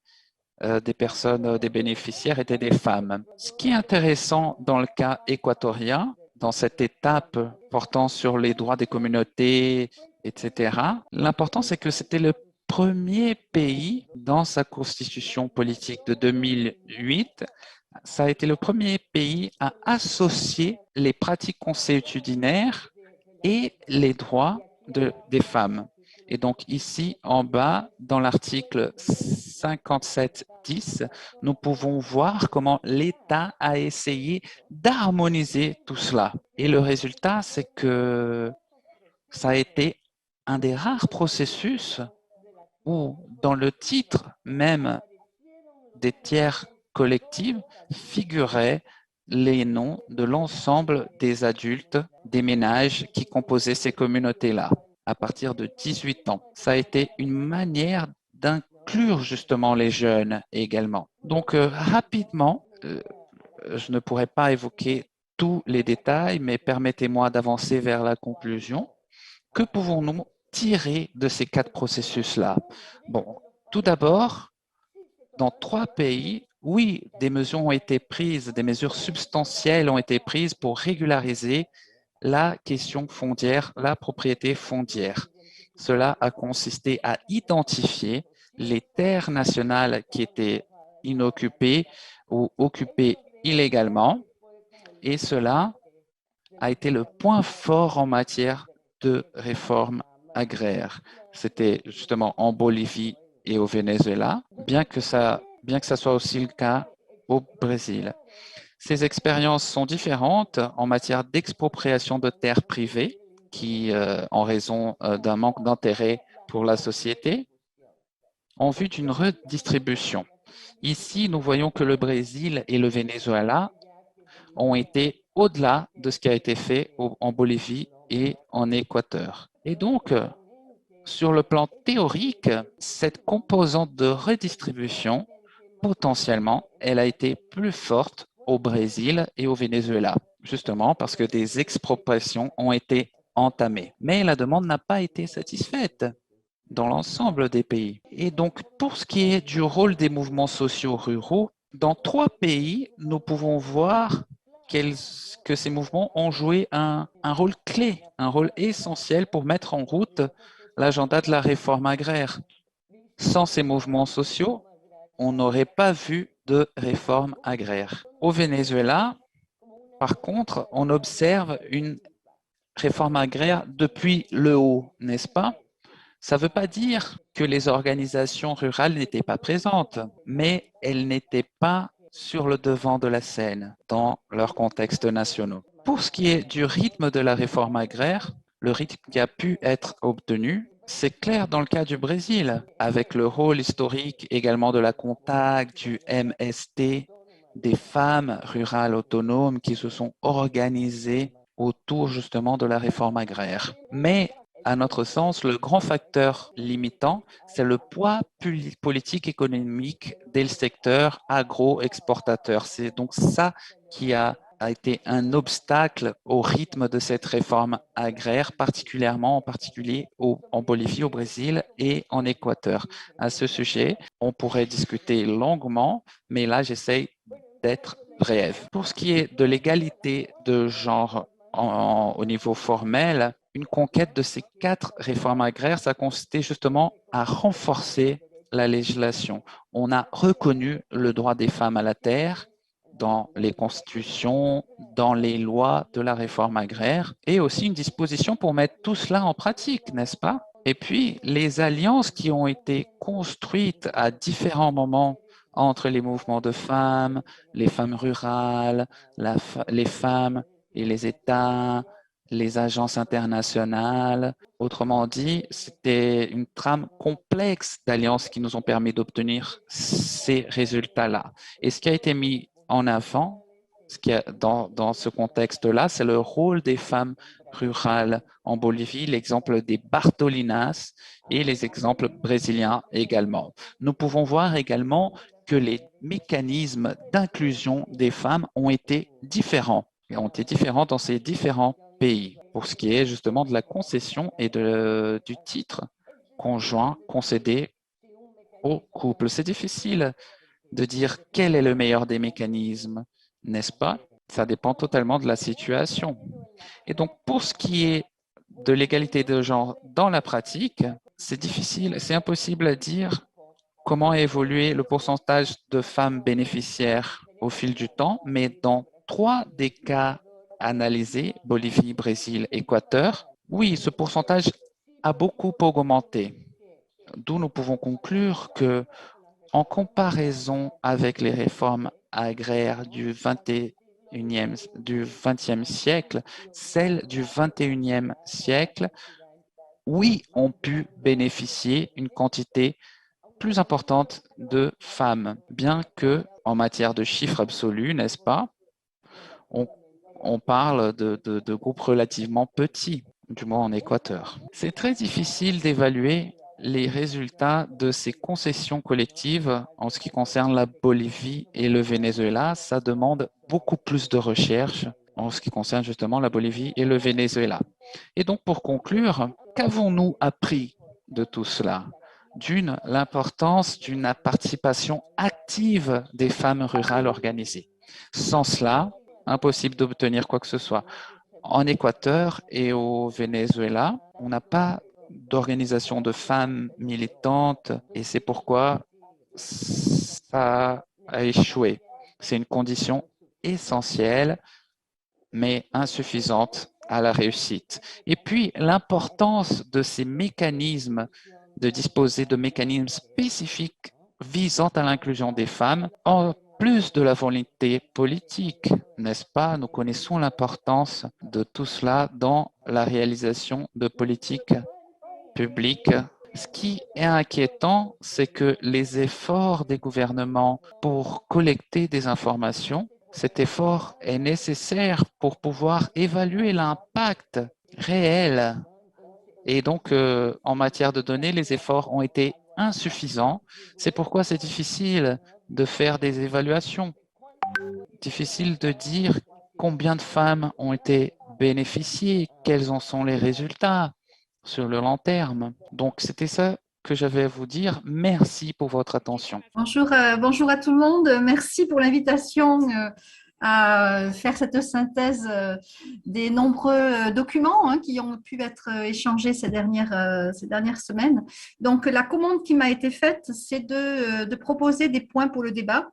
des personnes, des bénéficiaires étaient des femmes. Ce qui est intéressant dans le cas équatorien, dans cette étape portant sur les droits des communautés, etc., l'important, c'est que c'était le premier pays dans sa constitution politique de 2008. Ça a été le premier pays à associer les pratiques consuétudinaires et les droits des femmes. Et donc ici, en bas, dans l'article 57.10, nous pouvons voir comment l'État a essayé d'harmoniser tout cela. Et le résultat, c'est que ça a été un des rares processus où, dans le titre même des tiers collectives, figuraient les noms de l'ensemble des adultes des ménages qui composaient ces communautés-là à partir de 18 ans. Ça a été une manière d'inclure justement les jeunes également. Donc rapidement, je ne pourrais pas évoquer tous les détails, mais permettez-moi d'avancer vers la conclusion. Que pouvons-nous tirer de ces 4 processus-là? Bon, tout d'abord, dans 3 pays, oui, des mesures ont été prises, des mesures substantielles ont été prises pour régulariser la question foncière, la propriété foncière. Cela a consisté à identifier les terres nationales qui étaient inoccupées ou occupées illégalement, et cela a été le point fort en matière de réforme agraire. C'était justement en Bolivie et au Venezuela, bien que ça soit aussi le cas au Brésil. Ces expériences sont différentes en matière d'expropriation de terres privées qui, en raison d'un manque d'intérêt pour la société, en vue d'une redistribution. Ici, nous voyons que le Brésil et le Venezuela ont été au-delà de ce qui a été fait en Bolivie et en Équateur. Et donc, sur le plan théorique, cette composante de redistribution, potentiellement, elle a été plus forte au Brésil et au Venezuela, justement parce que des expropriations ont été entamées. Mais la demande n'a pas été satisfaite dans l'ensemble des pays. Et donc, pour ce qui est du rôle des mouvements sociaux ruraux, dans 3 pays, nous pouvons voir que ces mouvements ont joué un rôle clé, un rôle essentiel pour mettre en route l'agenda de la réforme agraire. Sans ces mouvements sociaux, on n'aurait pas vu de réforme agraire. Au Venezuela, par contre, on observe une réforme agraire depuis le haut, n'est-ce pas? Ça ne veut pas dire que les organisations rurales n'étaient pas présentes, mais elles n'étaient pas sur le devant de la scène dans leurs contextes nationaux. Pour ce qui est du rythme de la réforme agraire, le rythme qui a pu être obtenu, c'est clair dans le cas du Brésil, avec le rôle historique également de la CONTAG, du MST, des femmes rurales autonomes qui se sont organisées autour justement de la réforme agraire. Mais à notre sens, le grand facteur limitant, c'est le poids politique économique des secteurs agro-exportateurs. C'est donc ça qui a été un obstacle au rythme de cette réforme agraire, en particulier en Bolivie, au Brésil et en Équateur. À ce sujet, on pourrait discuter longuement, mais là, j'essaie d'être bref. Pour ce qui est de l'égalité de genre au niveau formel, une conquête de ces 4 réformes agraires, ça consistait justement à renforcer la législation. On a reconnu le droit des femmes à la terre dans les constitutions, dans les lois de la réforme agraire, et aussi une disposition pour mettre tout cela en pratique, n'est-ce pas? Et puis, les alliances qui ont été construites à différents moments entre les mouvements de femmes, les femmes rurales, les femmes et les États, les agences internationales. Autrement dit, c'était une trame complexe d'alliances qui nous ont permis d'obtenir ces résultats-là. Et ce qui a été mis en avant, dans ce contexte-là, c'est le rôle des femmes rurales en Bolivie, l'exemple des Bartolinas et les exemples brésiliens également. Nous pouvons voir également que les mécanismes d'inclusion des femmes ont été différents dans ces différents pays pour ce qui est justement de la concession et du titre conjoint concédé au couple. C'est difficile de dire quel est le meilleur des mécanismes, n'est-ce pas? Ça dépend totalement de la situation. Et donc, pour ce qui est de l'égalité de genre dans la pratique, c'est difficile, c'est impossible à dire comment a évolué le pourcentage de femmes bénéficiaires au fil du temps, mais dans 3 des cas analysés, Bolivie, Brésil, Équateur, oui, ce pourcentage a beaucoup augmenté. D'où nous pouvons conclure que, en comparaison avec les réformes agraires du XXe siècle, celles du XXIe siècle, oui, ont pu bénéficier une quantité plus importante de femmes, bien que en matière de chiffres absolus, n'est-ce pas, on parle de groupes relativement petits, du moins en Équateur. C'est très difficile d'évaluer les résultats de ces concessions collectives en ce qui concerne la Bolivie et le Venezuela. Ça demande beaucoup plus de recherche en ce qui concerne justement la Bolivie et le Venezuela. Et donc, pour conclure, qu'avons-nous appris de tout cela? D'une, l'importance d'une participation active des femmes rurales organisées. Sans cela, impossible d'obtenir quoi que ce soit. En Équateur et au Venezuela, on n'a pas d'organisation de femmes militantes et c'est pourquoi ça a échoué. C'est une condition essentielle mais insuffisante à la réussite. Et puis, l'importance de ces mécanismes, de disposer de mécanismes spécifiques visant à l'inclusion des femmes, en plus de la volonté politique, n'est-ce pas? Nous connaissons l'importance de tout cela dans la réalisation de politiques publiques. Ce qui est inquiétant, c'est que les efforts des gouvernements pour collecter des informations, cet effort est nécessaire pour pouvoir évaluer l'impact réel. Et donc, en matière de données, les efforts ont été insuffisants. C'est pourquoi c'est difficile de faire des évaluations. Difficile de dire combien de femmes ont été bénéficiées, quels en sont les résultats sur le long terme. Donc, c'était ça que j'avais à vous dire. Merci pour votre attention. Bonjour, bonjour à tout le monde. Merci pour l'invitation à faire cette synthèse des nombreux documents qui ont pu être échangés ces dernières semaines. Donc, la commande qui m'a été faite, c'est de proposer des points pour le débat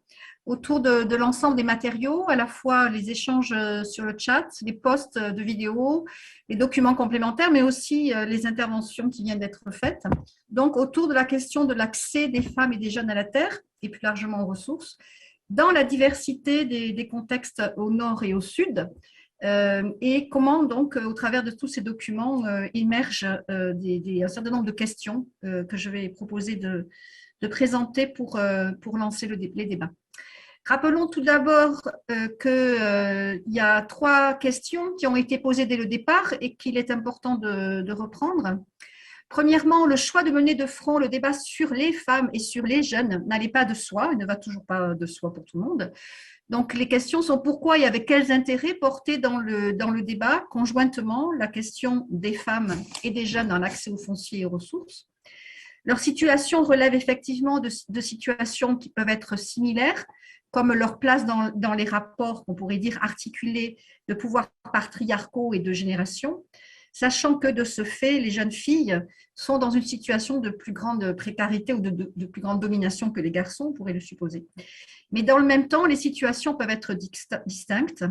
autour de l'ensemble des matériaux, à la fois les échanges sur le chat, les posts de vidéos, les documents complémentaires, mais aussi les interventions qui viennent d'être faites. Donc, autour de la question de l'accès des femmes et des jeunes à la terre, et plus largement aux ressources, dans la diversité des contextes au nord et au sud, et comment donc, au travers de tous ces documents, émergent un certain nombre de questions que je vais proposer de présenter pour lancer les débats. Rappelons tout d'abord qu'il y a 3 questions qui ont été posées dès le départ et qu'il est important de reprendre. Premièrement, le choix de mener de front le débat sur les femmes et sur les jeunes n'allait pas de soi, il ne va toujours pas de soi pour tout le monde. Donc, les questions sont pourquoi et avec quels intérêts porter dans le débat conjointement la question des femmes et des jeunes dans l'accès aux fonciers et aux ressources. Leur situation relève effectivement de situations qui peuvent être similaires, comme leur place dans les rapports, qu'on pourrait dire articulés, de pouvoirs patriarcaux et de génération, sachant que de ce fait, les jeunes filles sont dans une situation de plus grande précarité ou de plus grande domination que les garçons, on pourrait le supposer. Mais dans le même temps, les situations peuvent être distinctes.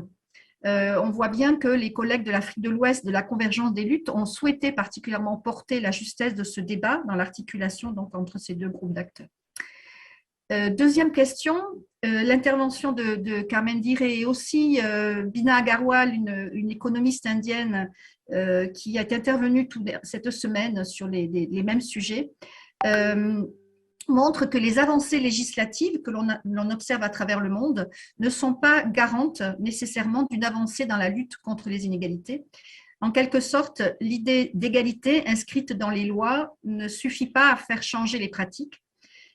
On voit bien que les collègues de l'Afrique de l'Ouest, de la convergence des luttes, ont souhaité particulièrement porter la justesse de ce débat dans l'articulation donc entre ces 2 groupes d'acteurs. Deuxième question, l'intervention de Carmen Dire et aussi Bina Agarwal, une économiste indienne qui est intervenue cette semaine sur les mêmes sujets, montre que les avancées législatives que l'on observe à travers le monde ne sont pas garantes nécessairement d'une avancée dans la lutte contre les inégalités. En quelque sorte, l'idée d'égalité inscrite dans les lois ne suffit pas à faire changer les pratiques.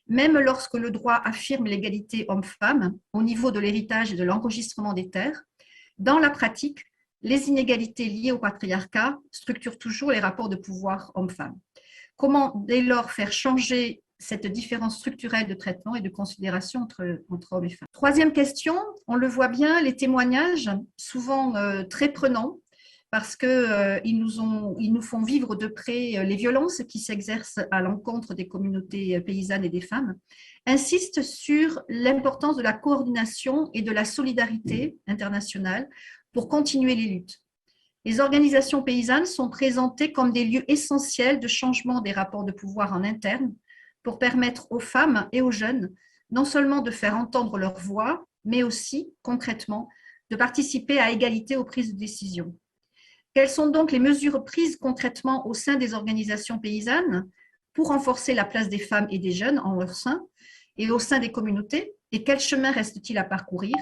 même lorsque le droit affirme l'égalité homme-femme au niveau de l'héritage et de l'enregistrement des terres, dans la pratique, les inégalités liées au patriarcat structurent toujours les rapports de pouvoir homme-femme. Comment dès lors faire changer cette différence structurelle de traitement et de considération entre hommes et femmes? Troisième question, on le voit bien, les témoignages, souvent très prenants, parce qu'ils nous font vivre de près les violences qui s'exercent à l'encontre des communautés paysannes et des femmes, insistent sur l'importance de la coordination et de la solidarité internationale pour continuer les luttes. Les organisations paysannes sont présentées comme des lieux essentiels de changement des rapports de pouvoir en interne pour permettre aux femmes et aux jeunes non seulement de faire entendre leur voix, mais aussi, concrètement, de participer à égalité aux prises de décision. Quelles sont donc les mesures prises concrètement au sein des organisations paysannes pour renforcer la place des femmes et des jeunes en leur sein et au sein des communautés? Et quel chemin reste-t-il à parcourir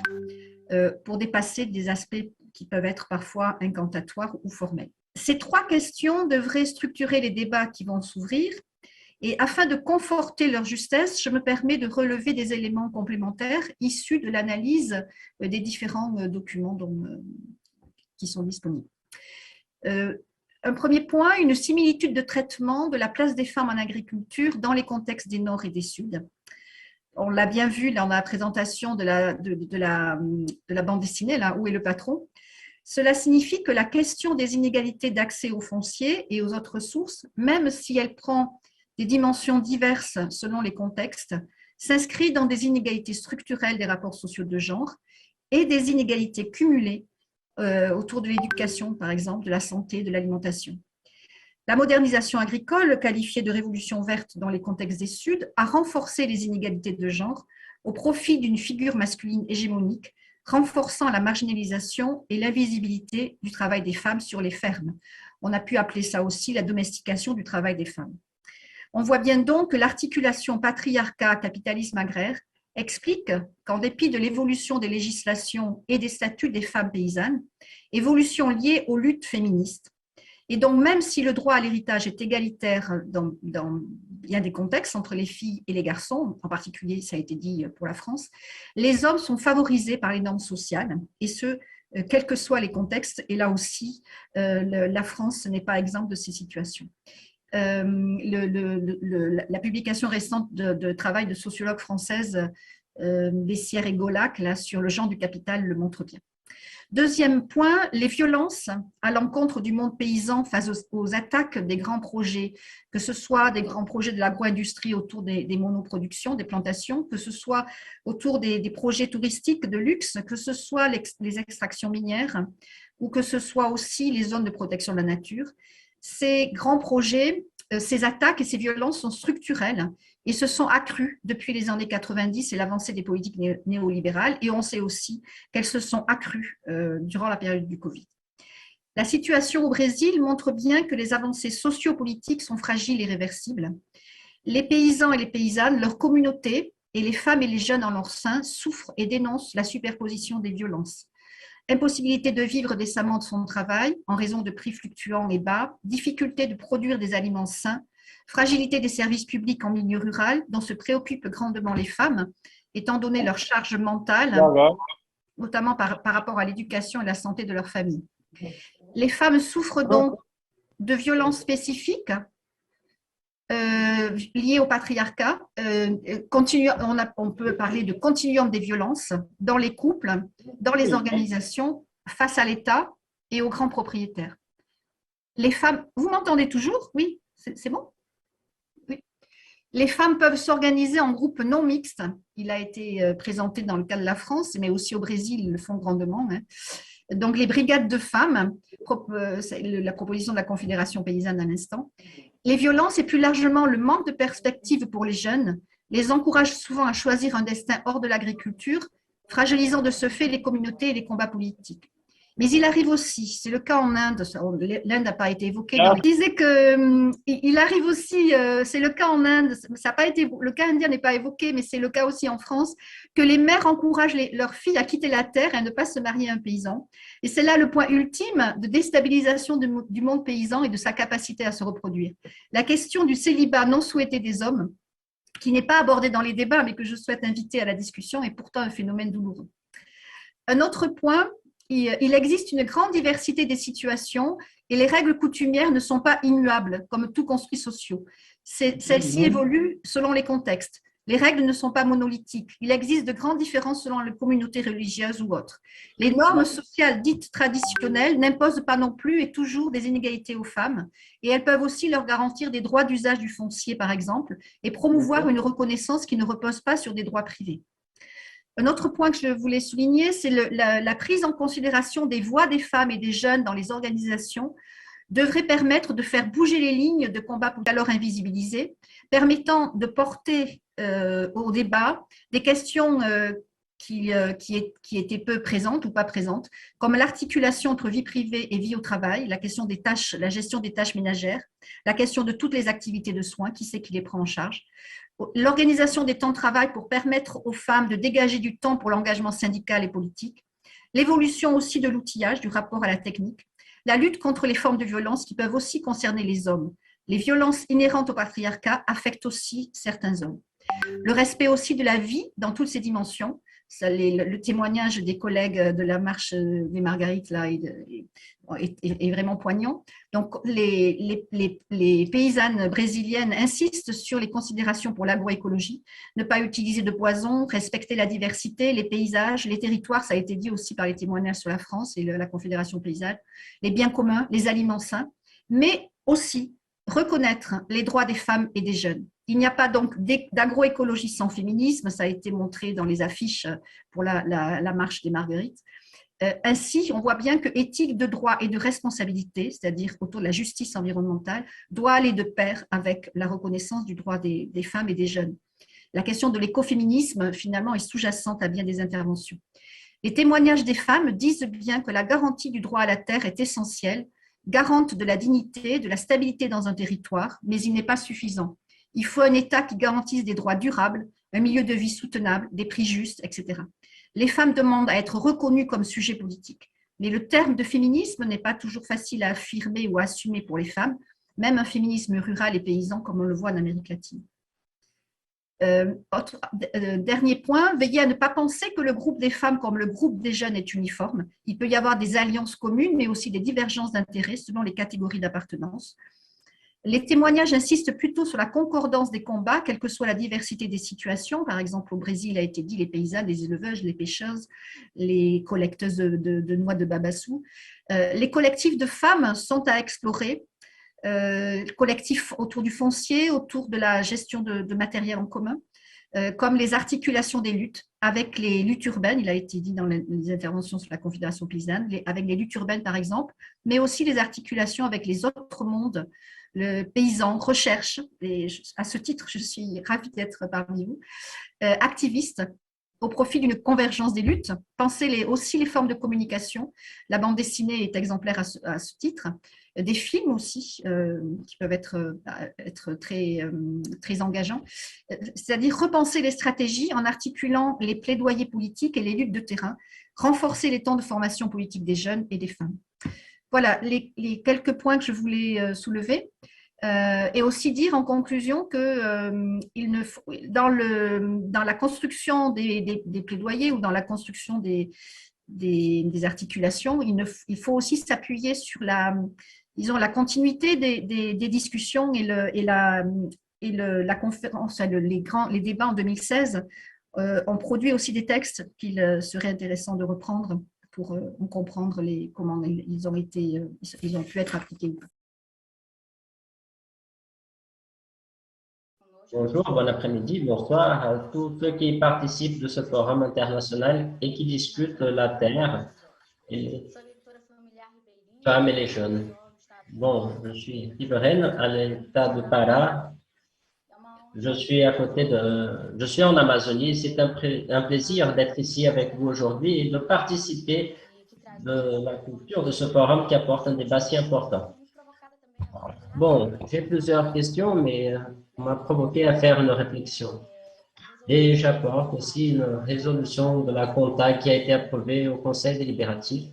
pour dépasser des aspects qui peuvent être parfois incantatoires ou formels? Ces trois questions devraient structurer les débats qui vont s'ouvrir. Et afin de conforter leur justesse, je me permets de relever des éléments complémentaires issus de l'analyse des différents documents qui sont disponibles. Un premier point, une similitude de traitement de la place des femmes en agriculture dans les contextes des Nord et des Sud. On l'a bien vu dans la présentation de la bande dessinée, là, Où est le patron? Cela signifie que la question des inégalités d'accès au foncier et aux autres ressources, même si elle prend des dimensions diverses selon les contextes, s'inscrit dans des inégalités structurelles des rapports sociaux de genre et des inégalités cumulées autour de l'éducation, par exemple, de la santé, de l'alimentation. La modernisation agricole, qualifiée de révolution verte dans les contextes des Suds, a renforcé les inégalités de genre au profit d'une figure masculine hégémonique, renforçant la marginalisation et l'invisibilité du travail des femmes sur les fermes. On a pu appeler ça aussi la domestication du travail des femmes. On voit bien donc que l'articulation patriarcat-capitalisme agraire explique qu'en dépit de l'évolution des législations et des statuts des femmes paysannes, évolution liée aux luttes féministes, et donc même si le droit à l'héritage est égalitaire dans bien des contextes entre les filles et les garçons, en particulier ça a été dit pour la France, les hommes sont favorisés par les normes sociales, et ce, quels que soient les contextes, et là aussi la France n'est pas exempte de ces situations. La publication récente de travail de sociologues françaises Bessières et Golac là, sur le genre du capital le montre bien. Deuxième point, les violences à l'encontre du monde paysan face aux attaques des grands projets, que ce soit des grands projets de l'agro-industrie autour des monoproductions, des plantations, que ce soit autour des projets touristiques de luxe, que ce soit les extractions minières ou que ce soit aussi les zones de protection de la nature. Ces grands projets, ces attaques et ces violences sont structurelles et se sont accrues depuis les années 90 et l'avancée des politiques néolibérales, et on sait aussi qu'elles se sont accrues durant la période du Covid. La situation au Brésil montre bien que les avancées sociopolitiques sont fragiles et réversibles. Les paysans et les paysannes, leurs communautés et les femmes et les jeunes en leur sein souffrent et dénoncent la superposition des violences. Impossibilité de vivre décemment de son travail en raison de prix fluctuants et bas, difficulté de produire des aliments sains, fragilité des services publics en milieu rural dont se préoccupent grandement les femmes, étant donné leur charge mentale, notamment par rapport à l'éducation et la santé de leur famille. Les femmes souffrent donc de violences spécifiques liées au patriarcat. On peut parler de continuum des violences dans les couples, dans les organisations, face à l'État et aux grands propriétaires. Les femmes, vous m'entendez toujours? Oui, c'est bon? Oui. Les femmes peuvent s'organiser en groupes non mixtes. Il a été présenté dans le cas de la France, mais aussi au Brésil, ils le font grandement. Donc, les brigades de femmes, la proposition de la Confédération paysanne à l'instant. Les violences et plus largement le manque de perspective pour les jeunes les encouragent souvent à choisir un destin hors de l'agriculture, fragilisant de ce fait les communautés et les combats politiques. Mais il arrive aussi, c'est le cas en Inde, l'Inde n'a pas été évoquée, je disais qu'il arrive aussi, c'est le cas en Inde, ça n'a pas été, le cas indien n'est pas évoqué, mais c'est le cas aussi en France, que les mères encouragent leurs filles à quitter la terre et à ne pas se marier à un paysan. Et c'est là le point ultime de déstabilisation du monde paysan et de sa capacité à se reproduire. La question du célibat non souhaité des hommes qui n'est pas abordé dans les débats, mais que je souhaite inviter à la discussion, est pourtant un phénomène douloureux. Un autre point, il existe une grande diversité des situations et les règles coutumières ne sont pas immuables, comme tout construit social. Celles-ci évoluent selon les contextes. Les règles ne sont pas monolithiques. Il existe de grandes différences selon les communautés religieuses ou autres. Les normes sociales dites traditionnelles n'imposent pas non plus et toujours des inégalités aux femmes, et elles peuvent aussi leur garantir des droits d'usage du foncier, par exemple, et promouvoir une reconnaissance qui ne repose pas sur des droits privés. Un autre point que je voulais souligner, c'est la prise en considération des voix des femmes et des jeunes dans les organisations devrait permettre de faire bouger les lignes de combat alors invisibilisées, permettant de porter au débat des questions qui étaient peu présentes ou pas présentes, comme l'articulation entre vie privée et vie au travail, la question des tâches, la gestion des tâches ménagères, la question de toutes les activités de soins, qui c'est qui les prend en charge, l'organisation des temps de travail pour permettre aux femmes de dégager du temps pour l'engagement syndical et politique, l'évolution aussi de l'outillage, du rapport à la technique, la lutte contre les formes de violence qui peuvent aussi concerner les hommes. Les violences inhérentes au patriarcat affectent aussi certains hommes. Le respect aussi de la vie dans toutes ses dimensions. Le témoignage des collègues de la marche des Marguerites là, est vraiment poignant. Donc, les paysannes brésiliennes insistent sur les considérations pour l'agroécologie, ne pas utiliser de poison, respecter la diversité, les paysages, les territoires, ça a été dit aussi par les témoignages sur la France et la Confédération paysanne, les biens communs, les aliments sains, mais aussi reconnaître les droits des femmes et des jeunes. Il n'y a pas donc d'agroécologie sans féminisme, ça a été montré dans les affiches pour la marche des Marguerites. Ainsi, on voit bien que éthique de droit et de responsabilité, c'est-à-dire autour de la justice environnementale, doit aller de pair avec la reconnaissance du droit des femmes et des jeunes. La question de l'écoféminisme, finalement, est sous-jacente à bien des interventions. Les témoignages des femmes disent bien que la garantie du droit à la terre est essentielle, garante de la dignité, de la stabilité dans un territoire, mais il n'est pas suffisant. Il faut un État qui garantisse des droits durables, un milieu de vie soutenable, des prix justes, etc. Les femmes demandent à être reconnues comme sujet politique. Mais le terme de féminisme n'est pas toujours facile à affirmer ou à assumer pour les femmes, même un féminisme rural et paysan comme on le voit en Amérique latine. Dernier point, veillez à ne pas penser que le groupe des femmes comme le groupe des jeunes est uniforme. Il peut y avoir des alliances communes, mais aussi des divergences d'intérêts selon les catégories d'appartenance. Les témoignages insistent plutôt sur la concordance des combats, quelle que soit la diversité des situations. Par exemple, au Brésil, a été dit les paysannes, les éleveuses, les pêcheuses, les collecteuses de noix de babassou. Les collectifs de femmes sont à explorer. Collectifs autour du foncier, autour de la gestion de matériel en commun, comme les articulations des luttes avec les luttes urbaines, il a été dit dans les interventions sur la Confédération paysanne, avec les luttes urbaines par exemple, mais aussi les articulations avec les autres mondes, le paysan, recherche, et à ce titre, je suis ravie d'être parmi vous, activistes, au profit d'une convergence des luttes, pensez aussi les formes de communication, la bande dessinée est exemplaire à ce titre, des films aussi qui peuvent être très engageants, c'est-à-dire repenser les stratégies en articulant les plaidoyers politiques et les luttes de terrain, renforcer les temps de formation politique des jeunes et des femmes. Voilà les quelques points que je voulais soulever. Et aussi dire en conclusion que dans la construction des plaidoyers ou dans la construction des articulations, il faut aussi s'appuyer sur la continuité des discussions et la conférence, les débats en 2016 ont produit aussi des textes qu'il serait intéressant de reprendre pour comprendre comment ils ont pu être appliqués. Bonjour, bon après-midi, bonsoir à tous ceux qui participent de ce forum international et qui discutent la terre et les femmes et les jeunes. Bon, je suis riveraine à l'état de Pará. Je suis en Amazonie. C'est un plaisir d'être ici avec vous aujourd'hui et de participer de la culture de ce forum qui apporte un débat si important. Bon, j'ai plusieurs questions, mais on m'a provoqué à faire une réflexion. Et j'apporte aussi une résolution de la CONTA qui a été approuvée au Conseil délibératif.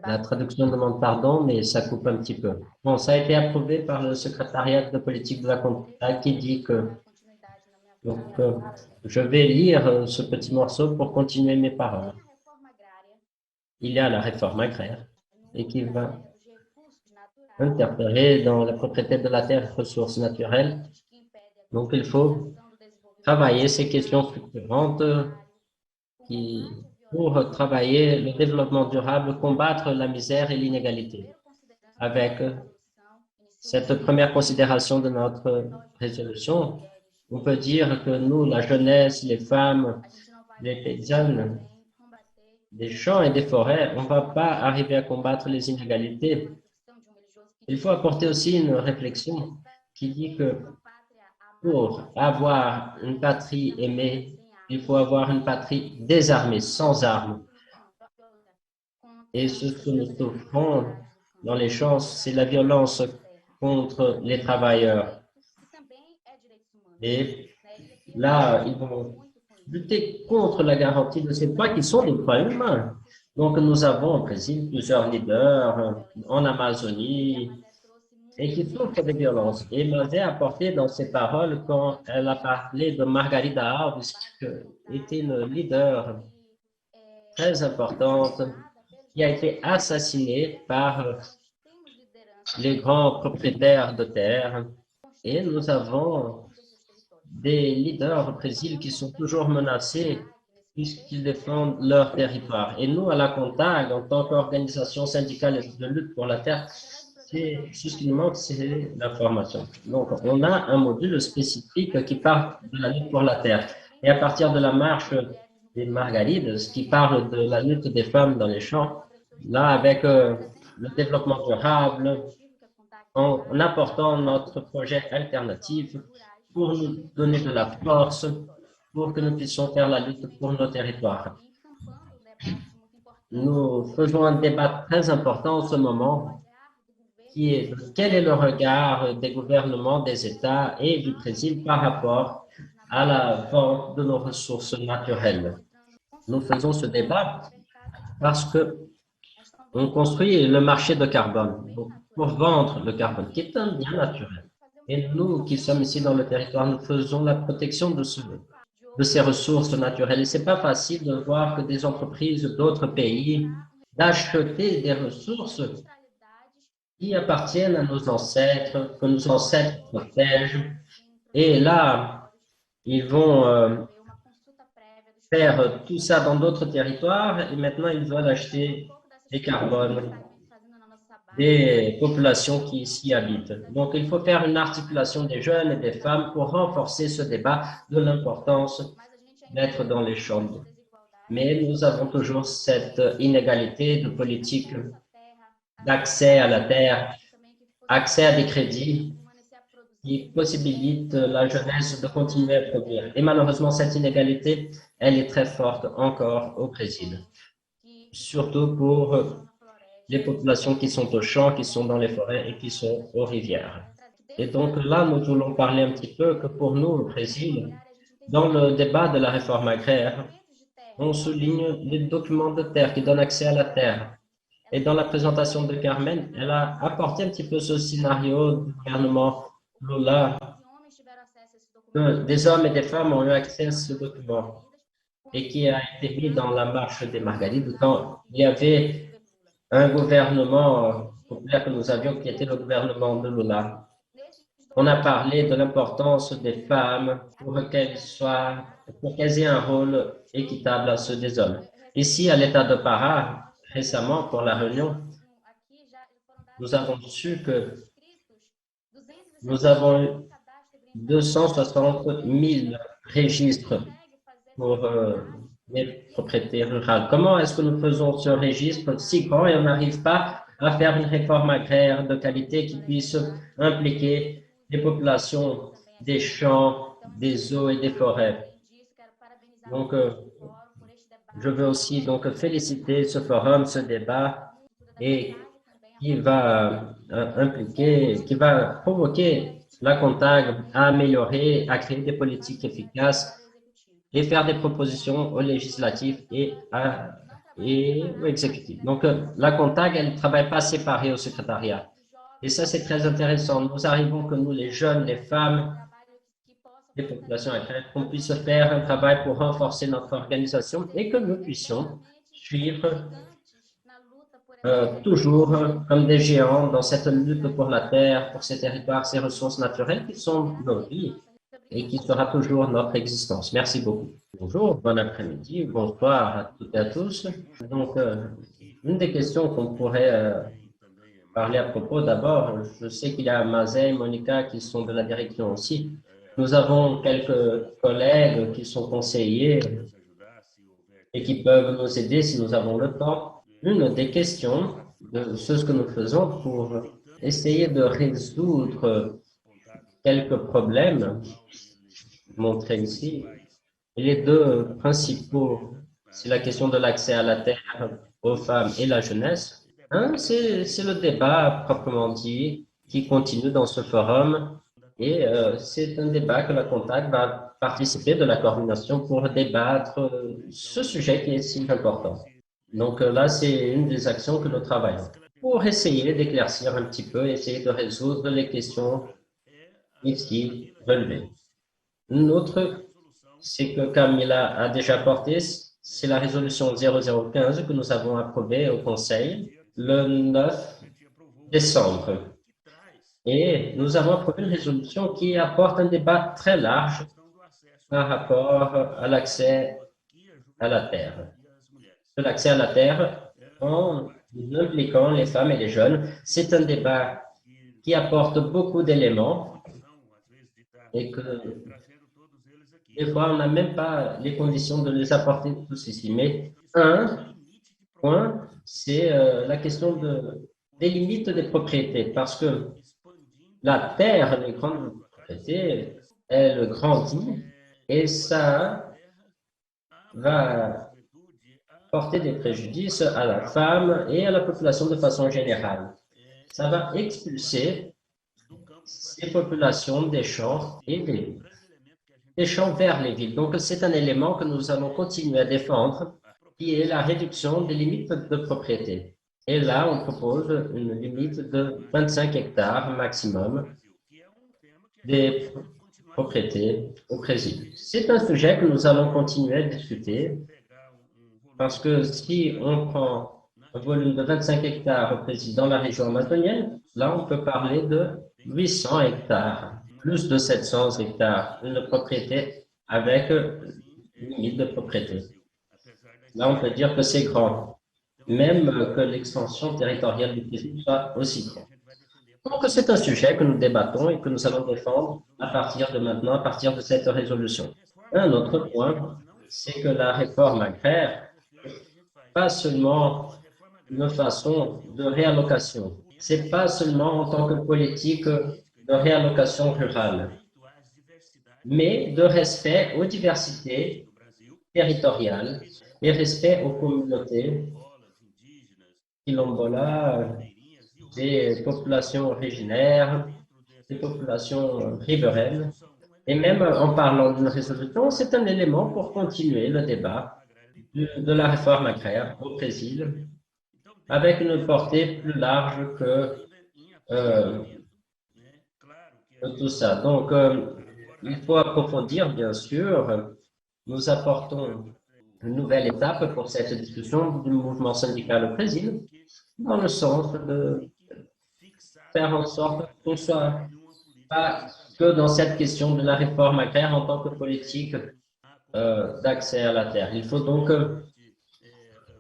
La traduction demande pardon, mais ça coupe un petit peu. Bon, ça a été approuvé par le secrétariat de politique de la CONTA qui dit que Donc, je vais lire ce petit morceau pour continuer mes paroles. Il y a la réforme agraire et qui va interférer dans la propriété de la terre et ressources naturelles. Donc, il faut travailler ces questions structurantes pour travailler le développement durable, combattre la misère et l'inégalité. Avec cette première considération de notre résolution, on peut dire que nous, la jeunesse, les femmes, les paysannes, des champs et des forêts, on ne va pas arriver à combattre les inégalités. Il faut apporter aussi une réflexion qui dit que pour avoir une patrie aimée, il faut avoir une patrie désarmée, sans armes. Et ce que nous souffrons dans les champs, c'est la violence contre les travailleurs. Et là, ils vont lutter contre la garantie de ces droits qui sont des droits humains. Donc, nous avons au Brésil plusieurs leaders en Amazonie et qui souffrent des violences. Et Mazé a apporté dans ses paroles quand elle a parlé de Margarida Alves, qui était une leader très importante, qui a été assassinée par les grands propriétaires de terre. Et nous avons des leaders au Brésil qui sont toujours menacés puisqu'ils défendent leur territoire. Et nous, à la CONTAG, en tant qu'organisation syndicale de lutte pour la terre, c'est ce qui nous manque, c'est la formation. Donc, on a un module spécifique qui parle de la lutte pour la terre. Et à partir de la marche des Margarides, qui parle de la lutte des femmes dans les champs, là, avec le développement durable, en apportant notre projet alternatif pour nous donner de la force, pour que nous puissions faire la lutte pour nos territoires. Nous faisons un débat très important en ce moment, qui est quel est le regard des gouvernements, des États et du Brésil par rapport à la vente de nos ressources naturelles. Nous faisons ce débat parce que on construit le marché de carbone pour vendre le carbone, qui est un bien naturel. Et nous qui sommes ici dans le territoire, nous faisons la protection de ces ressources naturelles. Et ce n'est pas facile de voir que des entreprises d'autres pays d'acheter des ressources qui appartiennent à nos ancêtres, que nos ancêtres protègent. Et là, ils vont faire tout ça dans d'autres territoires et maintenant ils veulent acheter des carbones des populations qui ici habitent. Donc, il faut faire une articulation des jeunes et des femmes pour renforcer ce débat de l'importance d'être dans les chambres. Mais nous avons toujours cette inégalité de politique d'accès à la terre, accès à des crédits qui possibilitent la jeunesse de continuer à produire. Et malheureusement, cette inégalité, elle est très forte encore au Brésil, surtout pour les populations qui sont aux champs, qui sont dans les forêts et qui sont aux rivières. Et donc là, nous voulons parler un petit peu que pour nous, au Brésil, dans le débat de la réforme agraire, on souligne les documents de terre qui donnent accès à la terre. Et dans la présentation de Carmen, elle a apporté un petit peu ce scénario du gouvernement Lula, que des hommes et des femmes ont eu accès à ce document et qui a été mis dans la marche des Margarides quand il y avait un gouvernement populaire que nous avions qui était le gouvernement de Lula. On a parlé de l'importance des femmes pour qu'elles aient un rôle équitable à ceux des hommes. Ici, à l'État de Pará, récemment, pour la réunion, nous avons su que nous avons eu 260 000 registres pour les propriétés rurales. Comment est-ce que nous faisons ce registre si grand et on n'arrive pas à faire une réforme agraire de qualité qui puisse impliquer les populations des champs, des eaux et des forêts? Donc, je veux aussi donc féliciter ce forum, ce débat, et qui va impliquer, qui va provoquer la CONTAG à améliorer, à créer des politiques efficaces et faire des propositions aux législatifs et aux exécutifs. Donc, la CONTAG, elle ne travaille pas séparée au secrétariat. Et ça, c'est très intéressant. Nous arrivons que nous, les jeunes, les femmes, des populations agraires, qu'on puisse faire un travail pour renforcer notre organisation et que nous puissions suivre toujours comme des géants dans cette lutte pour la terre, pour ces territoires, ces ressources naturelles qui sont nos vies et qui sera toujours notre existence. Merci beaucoup. Bonjour, bon après-midi, bonsoir à toutes et à tous. Donc, une des questions qu'on pourrait parler à propos, d'abord, je sais qu'il y a Mazet et Monica qui sont de la direction aussi. Nous avons quelques collègues qui sont conseillers et qui peuvent nous aider si nous avons le temps. Une des questions de ce que nous faisons pour essayer de résoudre quelques problèmes montrés ici. Et les deux principaux, c'est la question de l'accès à la terre aux femmes et la jeunesse. C'est le débat proprement dit qui continue dans ce forum et c'est un débat que la contact va participer de la coordination pour débattre ce sujet qui est si important. Donc là, c'est une des actions que nous travaillons pour essayer d'éclaircir un petit peu, essayer de résoudre les questions ici relevées. Une autre, c'est que Camilla a déjà porté, c'est la résolution 0015 que nous avons approuvée au Conseil le 9 décembre. Et nous avons approuvé une résolution qui apporte un débat très large par rapport à l'accès à la terre. De l'accès à la terre en impliquant les femmes et les jeunes. C'est un débat qui apporte beaucoup d'éléments et que des fois, on n'a même pas les conditions de les apporter tous ici. Mais un point, c'est la question des limites des propriétés, parce que la terre, les grandes propriétés, elle grandit et ça va porter des préjudices à la femme et à la population de façon générale. Ça va expulser ces populations des champs et des champs vers les villes. Donc, c'est un élément que nous allons continuer à défendre, qui est la réduction des limites de propriété. Et là, on propose une limite de 25 hectares maximum des propriétés au Brésil. C'est un sujet que nous allons continuer à discuter parce que si on prend un volume de 25 hectares au Brésil dans la région amazonienne, là, on peut parler de 800 hectares, plus de 700 hectares, une propriété avec une limite de propriété. Là, on peut dire que c'est grand, même que l'extension territoriale du Brésil soit aussi grande. Donc, c'est un sujet que nous débattons et que nous allons défendre à partir de maintenant, à partir de cette résolution. Un autre point, c'est que la réforme agraire, pas seulement une façon de réallocation, c'est pas seulement en tant que politique de réallocation rurale, mais de respect aux diversités territoriales et respect aux communautés quilombola, des populations originaires, des populations riveraines. Et même en parlant d'une résolution, c'est un élément pour continuer le débat de la réforme agraire au Brésil avec une portée plus large que tout ça. Donc, il faut approfondir, bien sûr. Nous apportons une nouvelle étape pour cette discussion du mouvement syndical au Brésil, dans le sens de faire en sorte qu'on ne soit pas que dans cette question de la réforme agraire en tant que politique d'accès à la terre. Il faut donc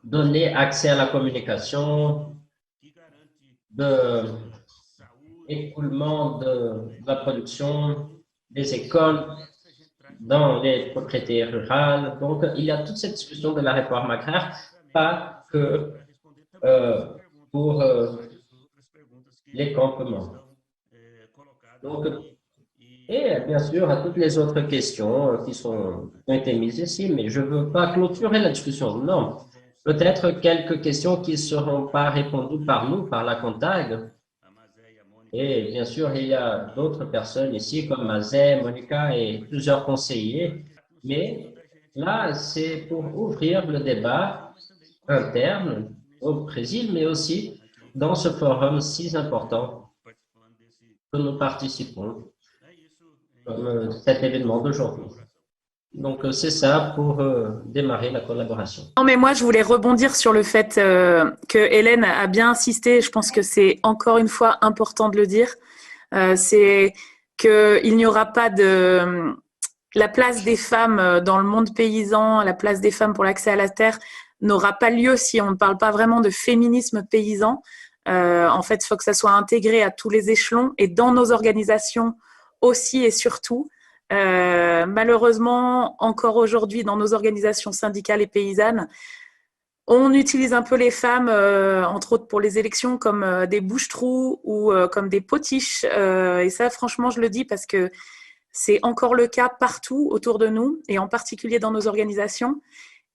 donner accès à la communication, écoulement de la production, des écoles dans les propriétés rurales. Donc, il y a toute cette discussion de la réforme agraire, pas que pour les campements. Donc, et bien sûr, à toutes les autres questions qui ont été mises ici, mais je ne veux pas clôturer la discussion, non. Peut-être quelques questions qui ne seront pas répondues par nous, par la CONTAG. Et bien sûr, il y a d'autres personnes ici, comme Mazet, Monica et plusieurs conseillers. Mais là, c'est pour ouvrir le débat interne au Brésil, mais aussi dans ce forum si important que nous participons. comme cet événement d'aujourd'hui. Donc, c'est ça pour démarrer la collaboration. Non, mais moi, je voulais rebondir sur le fait que Hélène a bien insisté. Je pense que c'est encore une fois important de le dire. C'est qu'il n'y aura pas de... La place des femmes dans le monde paysan, la place des femmes pour l'accès à la terre n'aura pas lieu si on ne parle pas vraiment de féminisme paysan. En fait, il faut que ça soit intégré à tous les échelons et dans nos organisations aussi et surtout. Malheureusement, encore aujourd'hui, dans nos organisations syndicales et paysannes, on utilise un peu les femmes, entre autres pour les élections, comme des bouche-trous ou comme des potiches. Et ça, franchement, je le dis parce que c'est encore le cas partout autour de nous et en particulier dans nos organisations.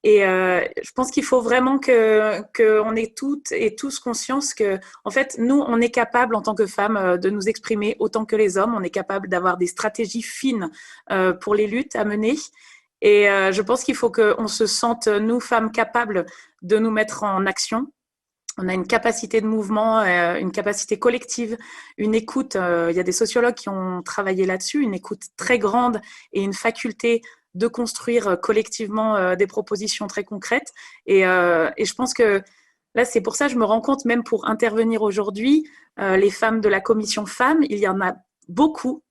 Et je pense qu'il faut vraiment qu'on ait toutes et tous conscience que, en fait, nous, on est capable en tant que femmes de nous exprimer autant que les hommes. On est capable d'avoir des stratégies fines pour les luttes à mener. Et je pense qu'il faut qu'on se sente, nous, femmes, capables de nous mettre en action. On a une capacité de mouvement, une capacité collective, une écoute. Il y a des sociologues qui ont travaillé là-dessus, une écoute très grande et une faculté de construire collectivement des propositions très concrètes. Et je pense que là, c'est pour ça que je me rends compte, même pour intervenir aujourd'hui, les femmes de la commission femmes, il y en a beaucoup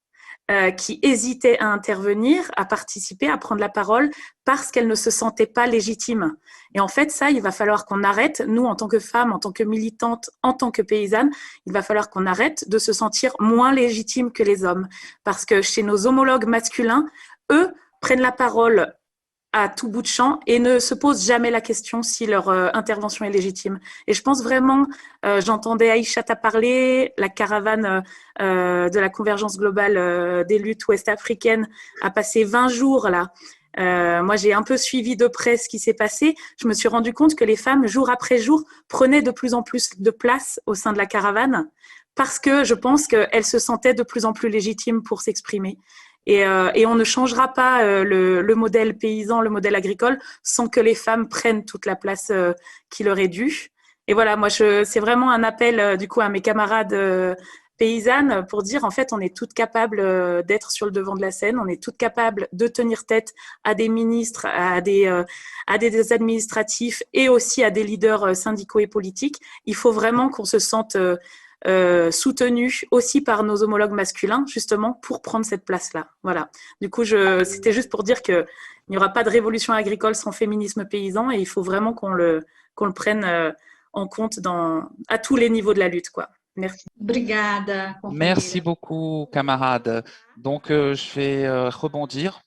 qui hésitaient à intervenir, à participer, à prendre la parole parce qu'elles ne se sentaient pas légitimes. Et en fait, ça, il va falloir qu'on arrête, nous, en tant que femmes, en tant que militantes, en tant que paysannes, il va falloir qu'on arrête de se sentir moins légitimes que les hommes. Parce que chez nos homologues masculins, eux prennent la parole à tout bout de champ et ne se posent jamais la question si leur intervention est légitime. Et je pense vraiment, j'entendais Aïchata parler, la caravane de la convergence globale des luttes ouest-africaines a passé 20 jours là. Moi, j'ai un peu suivi de près ce qui s'est passé. Je me suis rendu compte que les femmes, jour après jour, prenaient de plus en plus de place au sein de la caravane parce que je pense qu'elles se sentaient de plus en plus légitimes pour s'exprimer. Et on ne changera pas le modèle paysan, le modèle agricole, sans que les femmes prennent toute la place qui leur est due. Et voilà, moi, c'est vraiment un appel du coup à mes camarades paysannes pour dire, en fait, on est toutes capables d'être sur le devant de la scène, on est toutes capables de tenir tête à des ministres, à des administratifs et aussi à des leaders syndicaux et politiques. Il faut vraiment qu'on se sente soutenus aussi par nos homologues masculins, justement, pour prendre cette place-là. Voilà. Du coup, c'était juste pour dire qu'il n'y aura pas de révolution agricole sans féminisme paysan et il faut vraiment qu'on le prenne en compte à tous les niveaux de la lutte, quoi. Merci. Merci beaucoup, camarade. Donc, je vais rebondir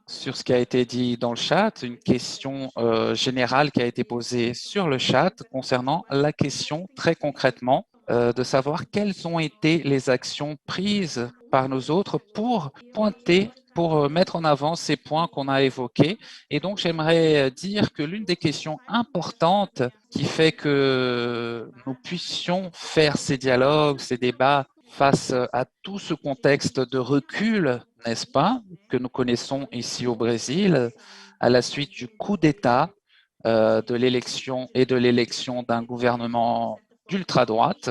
sur ce qui a été dit dans le chat, une question générale qui a été posée sur le chat concernant la question très concrètement de savoir quelles ont été les actions prises par nous autres pour pointer, pour mettre en avant ces points qu'on a évoqués. Et donc, j'aimerais dire que l'une des questions importantes qui fait que nous puissions faire ces dialogues, ces débats face à tout ce contexte de recul, n'est-ce pas, que nous connaissons ici au Brésil, à la suite du coup d'État de l'élection d'un gouvernement d'ultra-droite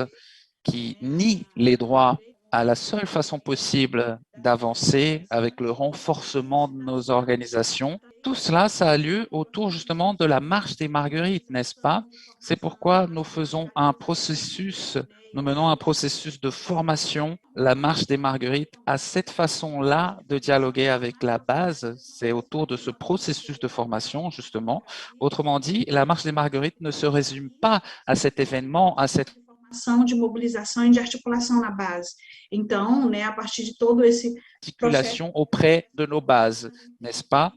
qui nie les droits à la seule façon possible d'avancer avec le renforcement de nos organisations. Tout cela, ça a lieu autour justement de la marche des Marguerites, n'est-ce pas? C'est pourquoi nous menons un processus de formation. La marche des Marguerites a cette façon-là de dialoguer avec la base. C'est autour de ce processus de formation, justement. Autrement dit, la marche des Marguerites ne se résume pas à cet événement, à cette de mobilisation et d'articulation na base. Então, à partir de todo esse articulation auprès de nos bases, n'est-ce pas?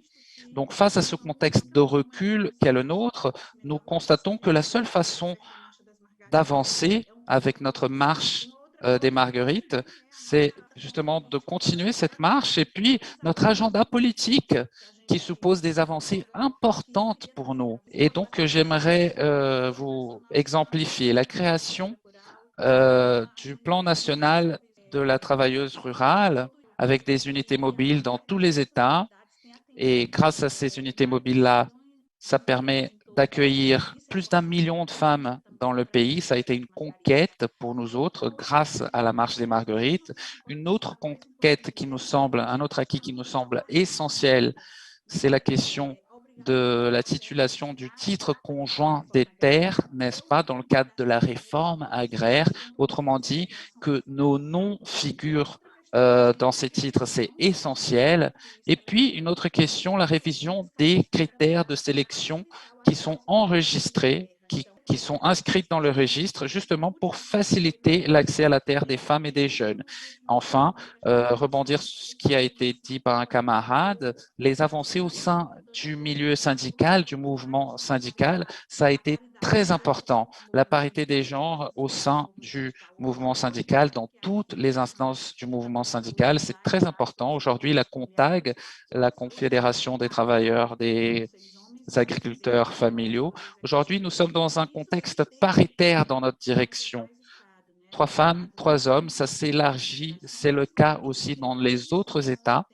Donc, face à ce contexte de recul qu'est le nôtre, nous constatons que la seule façon d'avancer avec notre marche des Marguerites, c'est justement de continuer cette marche et puis notre agenda politique qui suppose des avancées importantes pour nous. Et donc, j'aimerais vous exemplifier la création du plan national de la travailleuse rurale avec des unités mobiles dans tous les États. Et grâce à ces unités mobiles-là, ça permet d'accueillir plus d'1 million de femmes dans le pays. Ça a été une conquête pour nous autres grâce à la Marche des Marguerites. Une autre conquête un autre acquis qui nous semble essentiel, c'est la question de la titulation du titre conjoint des terres, n'est-ce pas, dans le cadre de la réforme agraire. Autrement dit, que nos noms figurent dans ces titres, c'est essentiel. Et puis, une autre question, la révision des critères de sélection qui sont enregistrés, qui sont inscrites dans le registre, justement pour faciliter l'accès à la terre des femmes et des jeunes. Enfin, rebondir sur ce qui a été dit par un camarade, les avancées au sein du milieu syndical, du mouvement syndical, ça a été très important. La parité des genres au sein du mouvement syndical, dans toutes les instances du mouvement syndical, c'est très important. Aujourd'hui, la CONTAG, la Confédération des travailleurs des agriculteurs familiaux. Aujourd'hui, nous sommes dans un contexte paritaire dans notre direction. 3 femmes, 3 hommes, ça s'élargit. C'est le cas aussi dans les autres États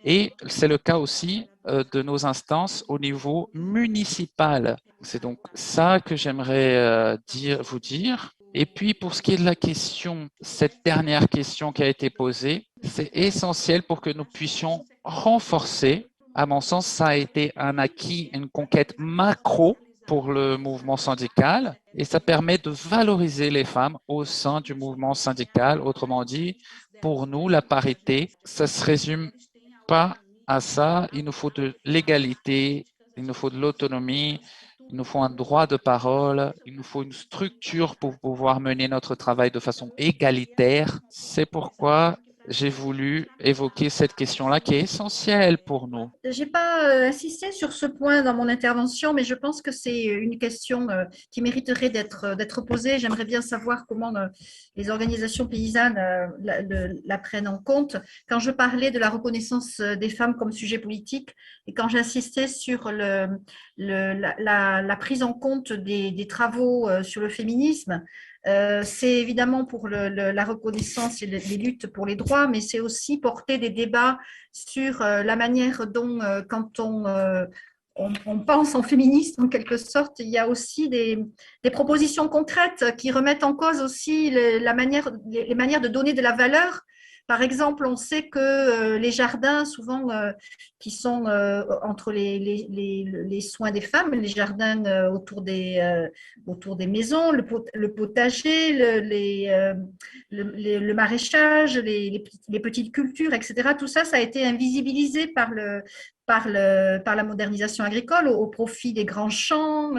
et c'est le cas aussi de nos instances au niveau municipal. C'est donc ça que j'aimerais vous dire. Et puis, pour ce qui est de la question, cette dernière question qui a été posée, c'est essentiel pour que nous puissions renforcer. À mon sens, ça a été un acquis, une conquête macro pour le mouvement syndical et ça permet de valoriser les femmes au sein du mouvement syndical. Autrement dit, pour nous, la parité, ça ne se résume pas à ça. Il nous faut de l'égalité, il nous faut de l'autonomie, il nous faut un droit de parole, il nous faut une structure pour pouvoir mener notre travail de façon égalitaire. C'est pourquoi j'ai voulu évoquer cette question-là qui est essentielle pour nous. Je n'ai pas insisté sur ce point dans mon intervention, mais je pense que c'est une question qui mériterait d'être posée. J'aimerais bien savoir comment les organisations paysannes la prennent en compte. Quand je parlais de la reconnaissance des femmes comme sujet politique et quand j'insistais sur la prise en compte des travaux sur le féminisme, c'est évidemment pour la reconnaissance et les luttes pour les droits, mais c'est aussi porter des débats sur la manière dont, quand on pense en féministe en quelque sorte, il y a aussi des propositions concrètes qui remettent en cause aussi les manières de donner de la valeur. Par exemple, on sait que les jardins, souvent, qui sont entre les soins des femmes, les jardins autour des maisons, le potager, le maraîchage, les petites cultures, etc. Tout ça, ça a été invisibilisé par la modernisation agricole au profit des grands champs,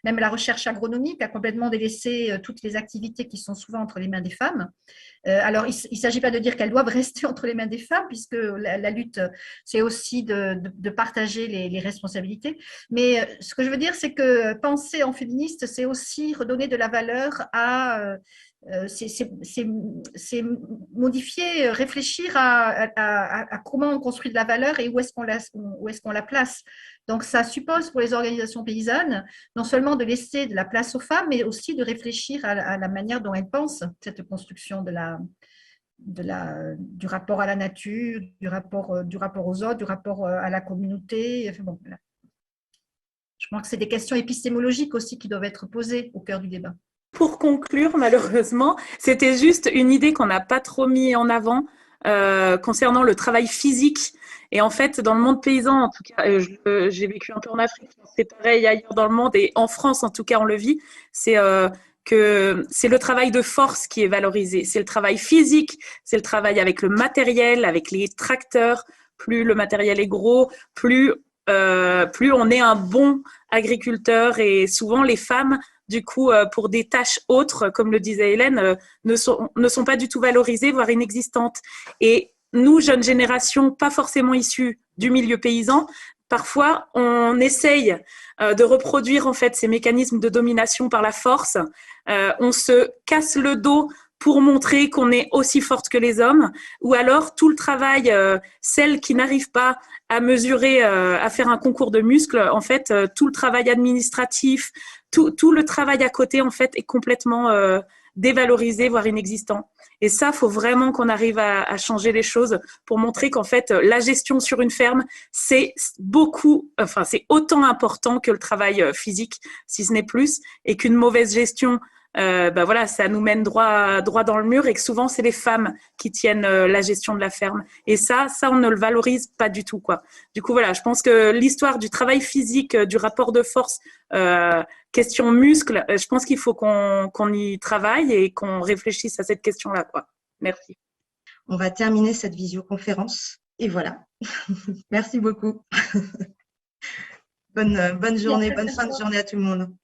même la recherche agronomique a complètement délaissé toutes les activités qui sont souvent entre les mains des femmes. Alors, il ne s'agit pas de dire qu'elles doivent rester entre les mains des femmes, puisque la lutte, c'est aussi de partager les responsabilités. Mais ce que je veux dire, c'est que penser en féministe, c'est aussi redonner de la valeur à… c'est modifier, réfléchir à comment on construit de la valeur et où est-ce qu'on la place. Donc, ça suppose pour les organisations paysannes non seulement de laisser de la place aux femmes, mais aussi de réfléchir à la manière dont elles pensent cette construction du rapport à la nature, du rapport aux autres, du rapport à la communauté. Enfin, bon, voilà. Je pense que c'est des questions épistémologiques aussi qui doivent être posées au cœur du débat. Pour conclure, malheureusement, c'était juste une idée qu'on n'a pas trop mis en avant concernant le travail physique. Et en fait, dans le monde paysan, en tout cas, j'ai vécu un peu en Afrique, c'est pareil ailleurs dans le monde et en France, en tout cas, on le vit, c'est que c'est le travail de force qui est valorisé. C'est le travail physique, c'est le travail avec le matériel, avec les tracteurs. Plus le matériel est gros, plus on est un bon agriculteur. Et souvent, les femmes, du coup, pour des tâches autres, comme le disait Hélène, ne sont pas du tout valorisées, voire inexistantes. Et nous, jeunes générations, pas forcément issues du milieu paysan, parfois, on essaye de reproduire en fait ces mécanismes de domination par la force. On se casse le dos pour montrer qu'on est aussi forte que les hommes, ou alors tout le travail, celles qui n'arrivent pas à mesurer, à faire un concours de muscles, en fait, tout le travail administratif, tout le travail à côté, en fait, est complètement dévalorisé, voire inexistant. Et ça, faut vraiment qu'on arrive à changer les choses pour montrer qu'en fait, la gestion sur une ferme, c'est c'est autant important que le travail physique, si ce n'est plus, et qu'une mauvaise gestion, voilà, ça nous mène droit dans le mur, et que souvent, c'est les femmes qui tiennent la gestion de la ferme. Et ça, on ne le valorise pas du tout, quoi. Du coup, voilà, je pense que l'histoire du travail physique, du rapport de force, question muscle, je pense qu'il faut qu'on y travaille et qu'on réfléchisse à cette question-là, quoi. Merci. On va terminer cette visioconférence. Et voilà. Merci beaucoup. Bonne journée, bonne fin de journée à tout le monde.